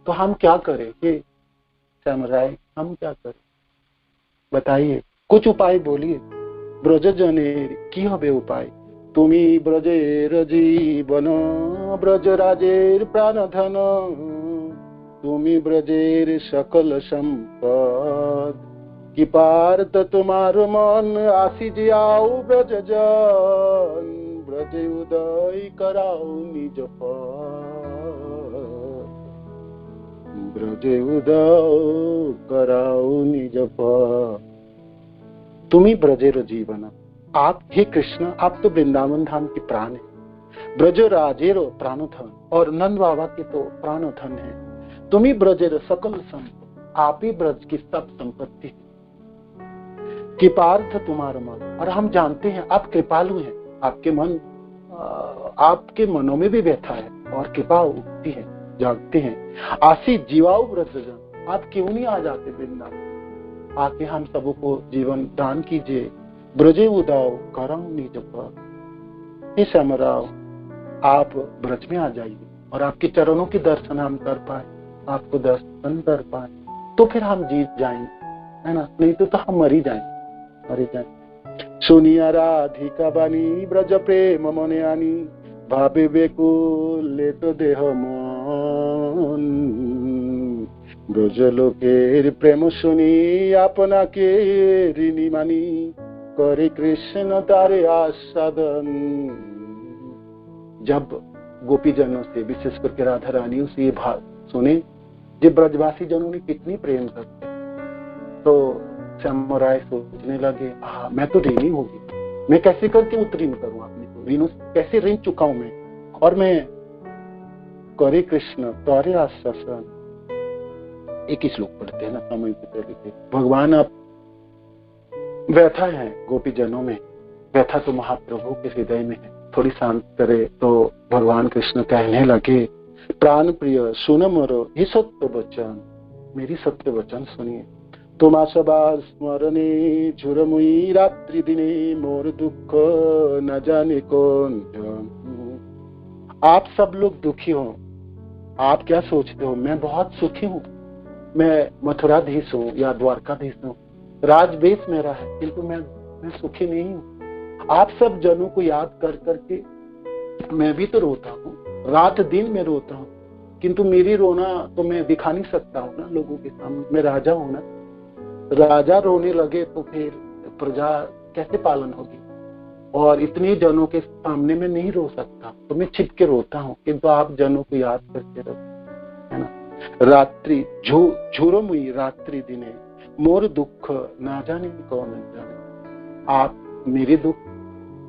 तो हम क्या करें? ये श्यामराय हम क्या करें, बताइए, कुछ उपाय बोलिए। ब्रजजने की হবে उपाय, তুমি ব্রজের জীবন, ব্রজরাজের প্রাণধন, তুমি ব্রজের সকল সম্পদ, কি পার্থ তোমার মন, আসি যাও ব্রজজন, ব্রজে উদয় করাও নিজ পদ, ব্রজে উদয় করাও নিজ পদ। तुम ही ब्रजेर जीवन, आप हे कृष्ण आप तो वृंदावन धाम की प्राण है। ब्रज राजेरो प्राणोधन, और नंद बाबा के तो प्राणोधन है। तुम ही ब्रजेर सकल संपत्ति, आप ही ब्रज की सब संपत्ति है। कृपार्थ तुम्हारा मन, और हम जानते हैं आप कृपालु हैं, आपके मन आपके मनों में भी व्यथा है और कृपा उठती है, जागते हैं। आशी जीवाऊ ब्रजजन, आप क्यों नहीं आ जाते वृंदावन, आके हम सबको जीवन दान कीजिए। ब्रजे उदाओ कराओ निज पद, हे श्यामराव आप ब्रज में आ जाइए और आपके चरणों के दर्शन हम कर पाए, आपको दर्शन कर पाए तो फिर हम जीत जाएंगे, है ना? नहीं तो हम मर ही जाएंगे। सुनिया राधिका बानी, ब्रज प्रेम मने आनी, भावे बेकुल तो देह मन, ब्रज लोकेर प्रेम सुनी आपनाके ऋणी मानी, करे कृष्ण तारे आस्वादन। जब गोपी जनों से, विशेष करके राधा रानी से ये बात सुने, जब ब्रजवासी जनों ने कितनी प्रेम करते, तो श्यामराय सोचने लगे, मैं तो ऋणी होगी, मैं कैसे करके उत्तीर्ण करूं अपने को, ऋणों कैसे ऋण चुकाऊं मैं, और मैं करे कृष्ण तारे आस्वादन। एक ही श्लोक पढ़ते हैं ना, समय के तरीके। भगवान आप व्यथा है गोपी जनों में, व्यथा तो महाप्रभु के हृदय में है, थोड़ी शांत करे। तो भगवान कृष्ण कहने लगे, प्राण प्रिय सुन मोरो ही सत्य वचन, मेरी सत्य वचन सुनिए। तुम आशा स्मरणे झुरमुई, रात्रि दिने मोर दुख न जाने कौन जन। आप सब लोग दुखी हो, आप क्या सोचते हो मैं बहुत सुखी हूँ, मैं मथुराधीश हूँ या द्वारकाधीश हूँ, राजवेश मेरा है, किंतु मैं सुखी नहीं हूँ। आप सब जनों को याद कर करके मैं भी तो रोता हूँ, रात दिन में रोता हूँ, किंतु मेरी रोना तो मैं दिखा नहीं सकता हूँ ना लोगों के सामने, मैं राजा हूँ ना। राजा रोने लगे तो फिर प्रजा कैसे पालन होगी, और इतने जनों के सामने में नहीं रो सकता, तो मैं छिप के रोता हूँ, किंतु आप जनों को याद करके रहो, है ना। रात्रि झूरो मुई रात्रि दिने, मोर दुख ना जाने कौन जाने। आप मेरे दुख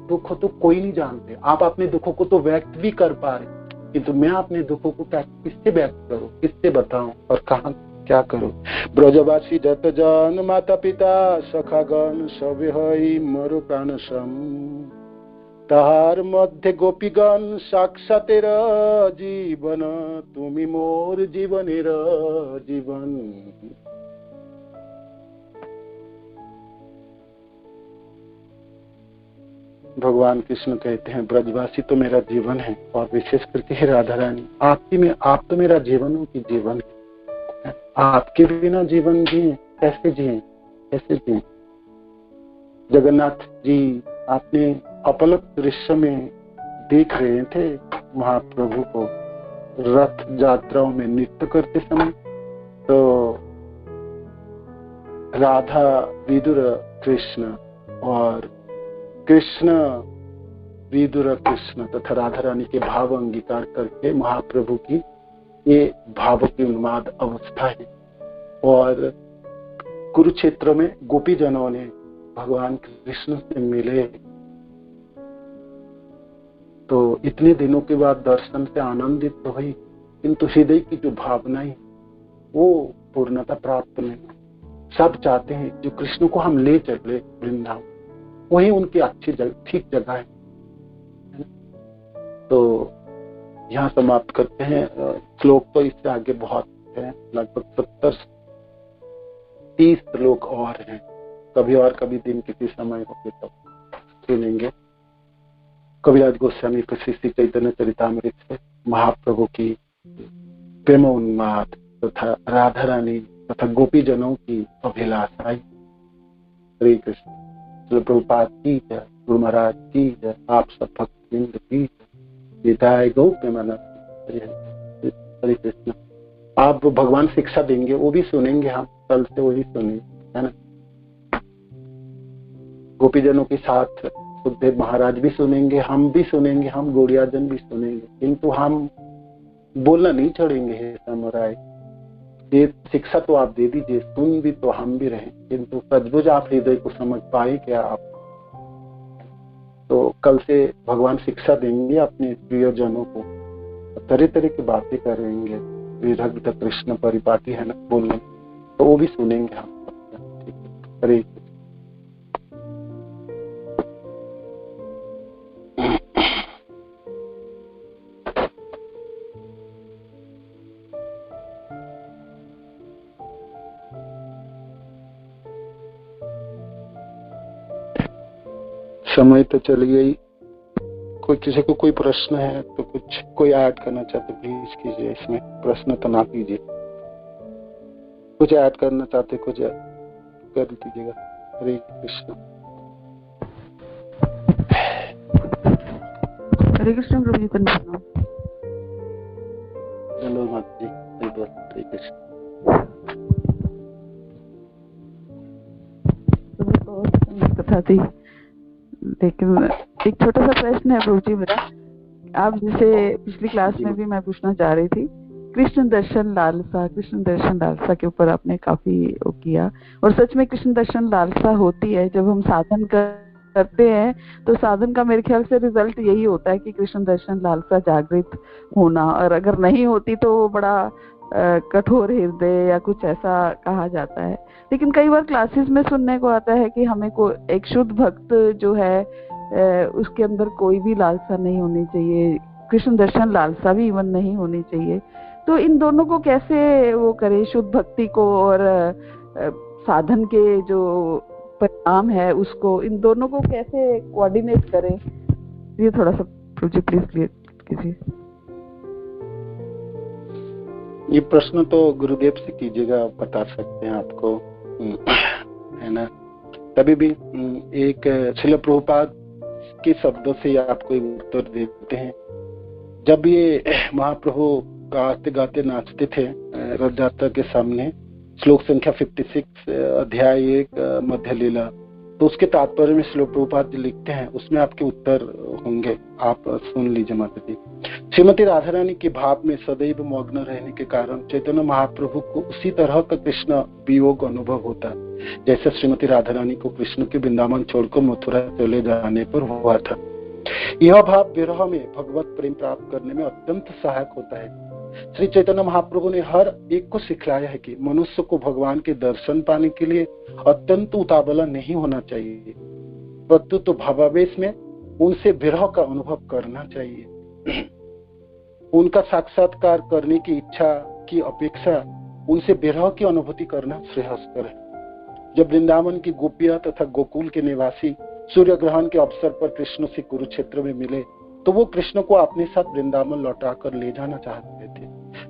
तो कोई नहीं जानते, आप अपने दुखों को तो व्यक्त भी कर पा रहे, किंतु मैं अपने दुखों को किससे व्यक्त करूं, किससे बताऊं और कहां क्या करूं। ब्रजवासी जत जन माता पिता सखागण सबे हई मोर प्राण सम, ताहार मध्य गोपीगण साक्षातेर जीवन, तुमी मोर जीवनेर जीवन। भगवान कृष्ण कहते हैं, ब्रजवासी तो मेरा जीवन है, और विशेष करके हे राधा रानी आप तो मेरा जीवन हो कि जीवन है। आपके बिना जीवन जिए कैसे जिए। जगन्नाथ जी आपने अपलक दृश्य में देख रहे थे महाप्रभु को रथ यात्राओं में नृत्य करते समय, तो राधा विदुर कृष्ण और कृष्ण विदुर कृष्ण तथा राधा रानी के भाव अंगीकार करके महाप्रभु की ये भाव की उन्माद अवस्था है। और कुरुक्षेत्र में गोपी जनों ने भगवान कृष्ण से मिले, तो इतने दिनों के बाद दर्शन से आनंदित तो हुई, किंतु हृदय की जो भावनाएं वो पूर्णता प्राप्त नहीं। सब चाहते हैं जो कृष्ण को हम ले चले वृंदावन, वही उनकी अच्छी ठीक जगह है। तो यहाँ समाप्त करते हैं। श्लोक तो इससे आगे बहुत है, लगभग 70-30 श्लोक और हैं। कभी दिन किसी समय होते तब सुनेंगे। कविराज गोस्वामी श्री चैतन्य चरितामृत से महाप्रभु की प्रेम उन्माद तथा राधा रानी तथा गोपी जनों की अभिलाषाएं। श्री कृष्ण। श्री प्रभुपाद की जय, गुरु महाराज की जय, आप सब भक्तवृंद की विदाय गौ प्रेमानंद। हरे कृष्ण। आप भगवान शिक्षा देंगे, वो भी सुनेंगे, हम कल से वही सुनेंगे, है ना। गोपी जनों के साथ सुखदेव महाराज भी सुनेंगे, हम भी सुनेंगे, हम गौड़ियाजन भी सुनेंगे, किंतु हम बोलना नहीं छोड़ेंगे। हे समुराय, ये शिक्षा तो आप दे दीजिए, सुन भी तो हम भी रहें, किंतु सचमुच आप हृदय को समझ पाए क्या आप? तो कल से भगवान शिक्षा देंगे अपने प्रियजनों को, तरह तरह की बातें करेंगे। विरक्त कृष्ण परिपाटी है ना बोलने, तो वो भी सुनेंगे हम। हरे समय तो चली गई। कोई किसी को कोई प्रश्न है तो कुछ कोई ऐड करना चाहते प्लीज कीजिए, इसमें प्रश्न तो ना कीजिए। कुछ ऐड करना चाहते कुछ कर दीजिएगा। हरे कृष्ण। हरे कृष्ण प्रभु जी। चलो माता जी, हरे कृष्ण। बहुत सुंदर कथा थी, लेकिन एक छोटा सा प्रश्न है प्रभु जी मेरा। आप जैसे पिछली क्लास में भी मैं पूछना चाह रही थी, कृष्ण दर्शन लालसा के ऊपर आपने काफी वो किया, और सच में कृष्ण दर्शन लालसा होती है। जब हम साधन करते हैं तो साधन का मेरे ख्याल से रिजल्ट यही होता है कि कृष्ण दर्शन लालसा जागृत होना, और अगर नहीं होती तो वो बड़ा कठोर हृदय या कुछ ऐसा कहा जाता है। लेकिन कई बार क्लासेस में सुनने को आता है कि हमें को एक शुद्ध भक्त जो है उसके अंदर कोई भी लालसा नहीं होनी चाहिए, कृष्ण दर्शन लालसा भी इवन नहीं होनी चाहिए। तो इन दोनों को कैसे वो करें, शुद्ध भक्ति को और साधन के जो परिणाम है उसको, इन दोनों को कैसे कोऑर्डिनेट करें? ये थोड़ा सा प्लीज क्लियर कीजिए। ये प्रश्न तो गुरुदेव से कीजिएगा, बता सकते हैं आपको, है ना। तभी भी एक श्रील प्रभुपाद के शब्दों से आपको उत्तर देते हैं। जब ये महाप्रभु गाते गाते नाचते थे रथ यात्रा के सामने, श्लोक संख्या 56 अध्याय 1 मध्य लीला, तो उसके तात्पर्य में श्रील प्रभुपाद जी लिखते हैं, उसमें आपके उत्तर होंगे, आप सुन लीजिए माता जी। श्रीमती राधा रानी के भाव में सदैव मग्न रहने के कारण चैतन्य महाप्रभु को उसी तरह का कृष्ण वियोग अनुभव होता जैसे श्रीमती राधा रानी को कृष्ण के वृंदावन छोड़कर मथुरा चले जाने पर हुआ था। यह भाव विरह में भगवत प्रेम प्राप्त करने में अत्यंत सहायक होता है। श्री चैतन्य महाप्रभु ने हर एक को सिखलाया है कि मनुष्य को भगवान के दर्शन पाने के लिए अत्यंत उतावला नहीं होना चाहिए, प्रत्युत भावावेश में उनसे विरह का अनुभव करना चाहिए। उनका साक्षात्कार करने की इच्छा की अपेक्षा उनसे विरह की अनुभूति करना श्रेयस्कर है। जब वृंदावन की गोपियां तथा गोकुल के निवासी सूर्य ग्रहण के अवसर पर कृष्ण से कुरुक्षेत्र में मिले तो वो कृष्ण को अपने साथ वृंदावन लौटाकर ले जाना चाहते थे।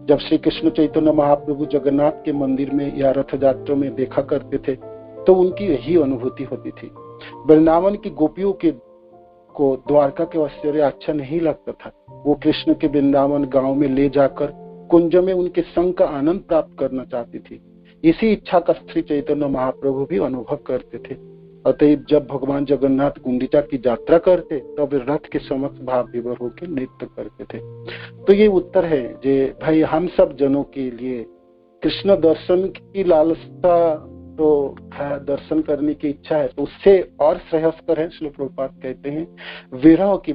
जब श्री कृष्ण चैतन्य महाप्रभु जगन्नाथ के मंदिर में या रथ यात्रा में देखा करते थे तो उनकी यही अनुभूति होती थी। वृंदावन की गोपियों के को द्वारका के आश्चर्य अच्छा नहीं लगता था। वो कृष्ण के वृंदावन गांव में ले जाकर कुंज में उनके संग का आनंद प्राप्त करना चाहती थी। इसी इच्छा का श्री चैतन्य महाप्रभु भी अनुभव करते थे। अतएव जब भगवान जगन्नाथ गुंडीचा की यात्रा करते तब रथ के समक्ष भाव विभोर होकर नृत्य करते थे। तो ये उत्तर है जे भाई हम सब जनों के लिए कृष्ण दर्शन की लालसा तो है, दर्शन करने की इच्छा है, तो उससे और श्रेयस्कर है। श्रील प्रभुपाद कहते हैं विरह की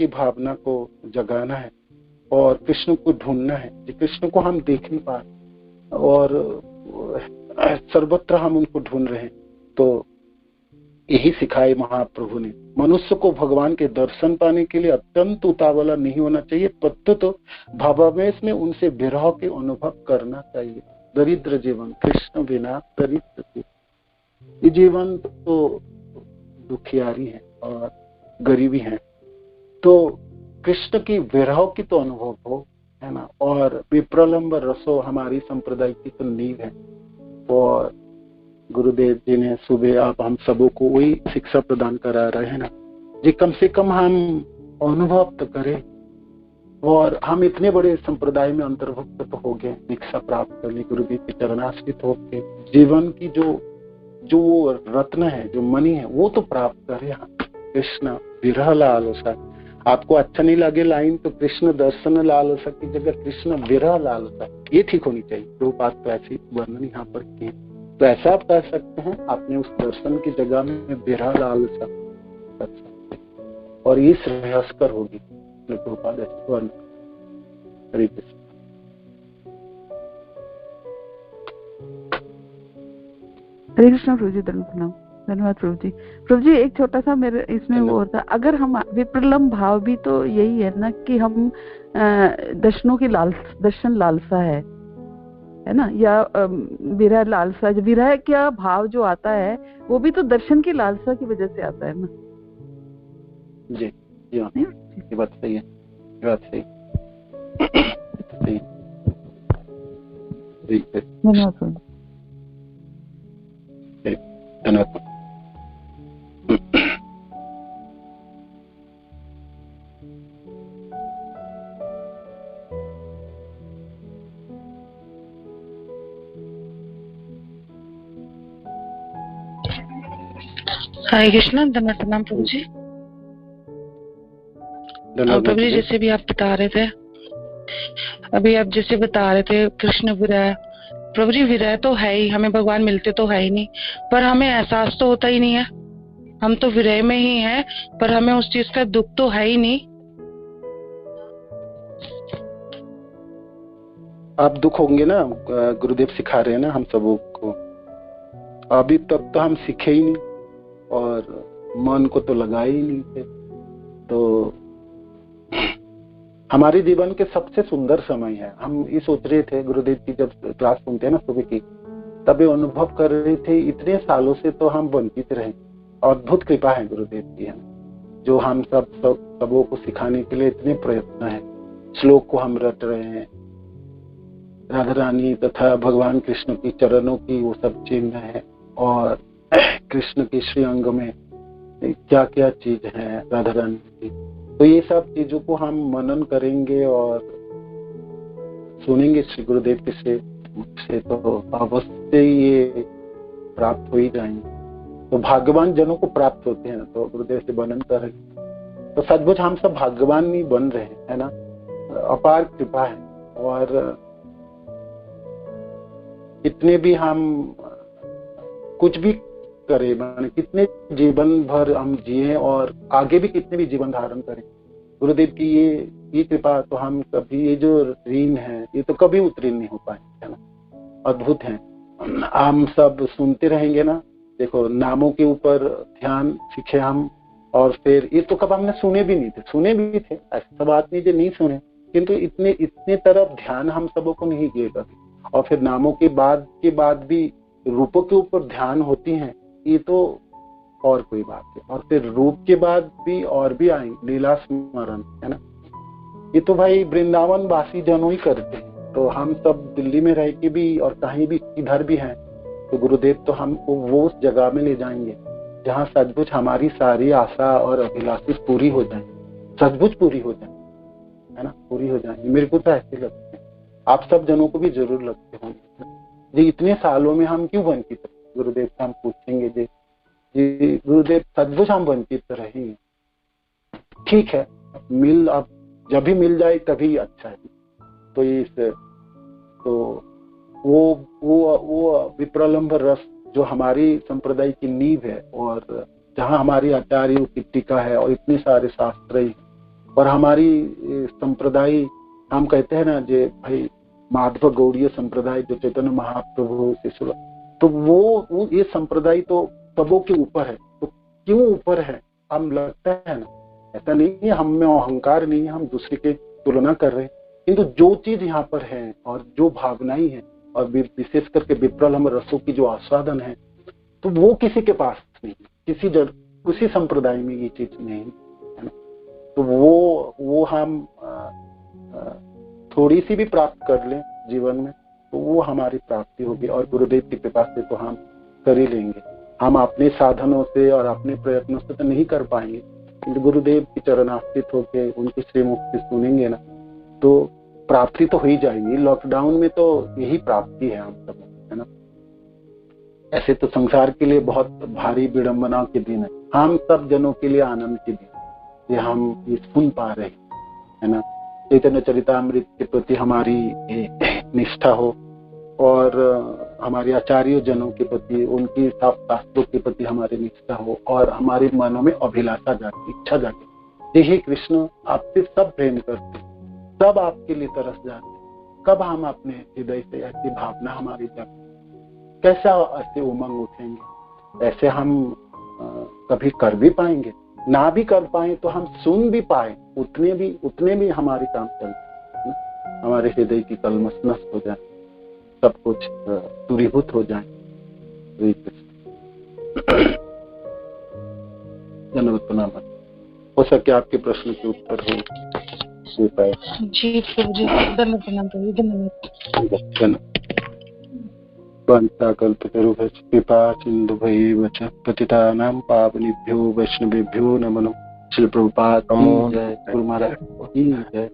भावना को जगाना है और कृष्ण को ढूंढना है। कृष्ण को हम देख नहीं पा रहे और सर्वत्र हम उनको ढूंढ रहे हैं। तो यही सिखाए महाप्रभु ने, मनुष्य को भगवान के दर्शन पाने के लिए अत्यंत उतावला नहीं होना चाहिए, प्रत्युत भावावेश में उनसे विरह के अनुभव करना चाहिए। दरिद्र जीवन, कृष्ण बिना दरिद्र जीवन, ये जीवन तो दुखियारी है और गरीबी है। तो कृष्ण की विरह की तो अनुभव हो, है ना। और विप्रलंब रसो हमारी संप्रदाय की तो नींव है। और गुरुदेव जी ने सुबह आप हम सबों को वही शिक्षा प्रदान करा रहे हैं ना जी, कम से कम हम अनुभव तो करें। और हम इतने बड़े संप्रदाय में अंतर्भुक्त तो हो गए, दीक्षा प्राप्त करने गुरुदेव के चरणाश्रित होके जीवन की जो रत्न है, जो मणि है, वो तो प्राप्त करें। कृष्ण विरह लालसा, आपको अच्छा नहीं लगे लाइन तो कृष्ण दर्शन लालसा की जगह कृष्ण विरह लालसा, ये ठीक होनी चाहिए। दो बात तो ऐसी वर्णन यहाँ पर की है, तो ऐसा आप कर सकते हैं, आपने उस दर्शन की जगह में विरह लालसा कर सकते हैं और ये श्रेयस्कर होगी। हरे कृष्ण। हरे कृष्ण प्रभु जी, धन्यवाद प्रभु जी। प्रभु जी एक छोटा सा मेरे इसमें वो होता, अगर हम विप्रलम्ब भाव भी तो यही है ना कि हम दर्शनों की दर्शन लालसा है ना, या विरह लालसा, विरह क्या भाव जो आता है वो भी तो दर्शन की लालसा की वजह से आता है ना। जी ये बात सही है, ये बात सही। धन्यवाद धन्यवाद। हरे कृष्ण, धन्यवाद प्रणाम प्रभु जी। प्रभु जी जैसे भी आप बता रहे थे, अभी आप जैसे बता रहे थे कृष्ण विरह, प्रभु जी विरह तो है ही, हमें भगवान मिलते तो है ही नहीं, पर हमें एहसास तो होता ही नहीं है। हम तो विरह में ही हैं, पर हमें उस चीज का दुख तो है ही नहीं। आप दुख होंगे ना, गुरुदेव सिखा रहे हैं ना हम सबों को। अभी तक तो हम सीखे ही नहीं और मन को तो लगाए ही नहीं थे। तो हमारे जीवन के सबसे सुंदर समय है। हम ये सोच रहे थे, गुरुदेव की जब क्लास सुनते हैं ना सुबह की, तब ये अनुभव कर रहे थे इतने सालों से तो हम वंचित रहे। अद्भुत कृपा है गुरुदेव की, है जो हम सबों को सिखाने के लिए इतने प्रयत्न है। श्लोक को हम रट रहे हैं, राधा रानी तथा भगवान कृष्ण की चरणों की वो सब चिन्ह है, और कृष्ण के श्री अंग में क्या क्या चीज है राधा रानी की। तो ये सब चीजों को हम मनन करेंगे और सुनेंगे श्री गुरुदेव के से तो अवश्य ये प्राप्त हो ही जाएंगे। तो भाग्यवान जनों को प्राप्त होते हैं, तो गुरुदेव से वर्णन कर रहे, तो सचमुच हम सब भाग्यवान ही बन रहे हैं, है ना। अपार कृपा है। और कितने भी हम कुछ भी करें, माने कितने जीवन भर हम जिए और आगे भी कितने भी जीवन धारण करें, गुरुदेव की ये कृपा तो हम कभी, ये जो ऋण है ये तो कभी उत्तीर्ण नहीं हो पाएंगे, है ना। अद्भुत है। हम सब सुनते रहेंगे ना, देखो नामों के ऊपर ध्यान सीखे हम, और फिर ये तो कब हमने सुने भी नहीं थे, सुने भी थे, ऐसा बात नहीं जो नहीं सुने, किंतु इतने तरफ ध्यान हम सबों को नहीं दिए कभी। और फिर नामों के बाद भी रूपों के ऊपर ध्यान होती है, ये तो और कोई बात है। और फिर रूप के बाद भी और भी आएंगे लीला स्मरण, है ना। ये तो भाई वृंदावन वासी जनों ही करते हैं। तो हम सब दिल्ली में रह के भी और कहीं भी इधर भी हैं, तो गुरुदेव तो हमको वो उस जगह में ले जाएंगे जहाँ सचमुच हमारी सारी आशा और अभिलाषा पूरी हो जाए, सचमुच पूरी हो जाए, है ना, पूरी हो जाएंगी। मेरे को तो ऐसे लगते हैं, आप सब जनों को भी जरूर लगते होंगे जी। इतने सालों में हम क्यों वंचित रहे, गुरुदेव से हम पूछेंगे जी गुरुदेव सचमुच हम वंचित रहेंगे। ठीक है, अब जब भी मिल जाए तभी अच्छा है। तो वो विप्रलंब रस जो हमारी संप्रदाय की नींव है, और जहाँ हमारी आचार्यों की टीका है और इतने सारे शास्त्र, और हमारी संप्रदाय, हम कहते हैं ना जे भाई माधव गौड़ीय संप्रदाय जो चैतन्य महाप्रभु से शुरू, तो वो ये संप्रदाय तो सबों के ऊपर है। तो क्यों ऊपर है? हम लगता है ना, ऐसा नहीं है, हम में अहंकार नहीं है, हम दूसरे के तुलना कर रहे हैं, किंतु जो चीज यहाँ पर है और जो भावनाएं हैं और विशेष करके विप्रलंब रसों की जो आस्वादन है, तो वो किसी के पास नहीं, किसी संप्रदाय में ये चीज नहीं है ना। तो वो हम थोड़ी सी भी प्राप्त कर लें जीवन में, तो वो हमारी प्राप्ति होगी, और गुरुदेव की कृपा से तो हम कर ही लेंगे। हम अपने साधनों से और अपने प्रयत्नों से तो नहीं कर पाएंगे, किंतु गुरुदेव की चरणाश्रित होके उनकी श्रीमुख से सुनेंगे ना, तो प्राप्ति तो हो ही जाएगी। लॉकडाउन में तो यही प्राप्ति है हम सब, है ना। ऐसे तो संसार के लिए बहुत भारी विडंबना के दिन है, हम सब जनों के लिए आनंद के दिन, ये हम ये सुन पा रहे हैं, है ना। चैतन्य चरितामृत के प्रति हमारी निष्ठा हो, और हमारे आचार्य जनों के प्रति, उनकी शास्त्रों के प्रति हमारी निष्ठा हो, और हमारे मनों में अभिलाषा जागे, इच्छा जागे, हे कृष्ण आपसे सब प्रेम करते, सब आपके लिए तरस जाते, कब हम अपने हृदय से ऐसी भावना हमारी जागे, कैसा ऐसे उमंग उठेंगे। ऐसे हम कभी कर भी पाएंगे, ना भी कर पाए तो हम सुन भी पाए, उतने भी हमारे काम चलते, हमारे हृदय की कलमश नष्ट हो जाए, सब कुछ दूरीभूत हो जाए। धन्यवाद, प्रणाम। हो सके आपके प्रश्न के उत्तर हो पाए। जी प्रभु जी, धन्यवाद। कल्पतरुभ्यश्च कृपा सिन्धुभैव च पतितानां पावनेभ्यो वैष्णवेभ्यो नमो। श्री प्रभुपाद की जय, गुरु महाराज की जय।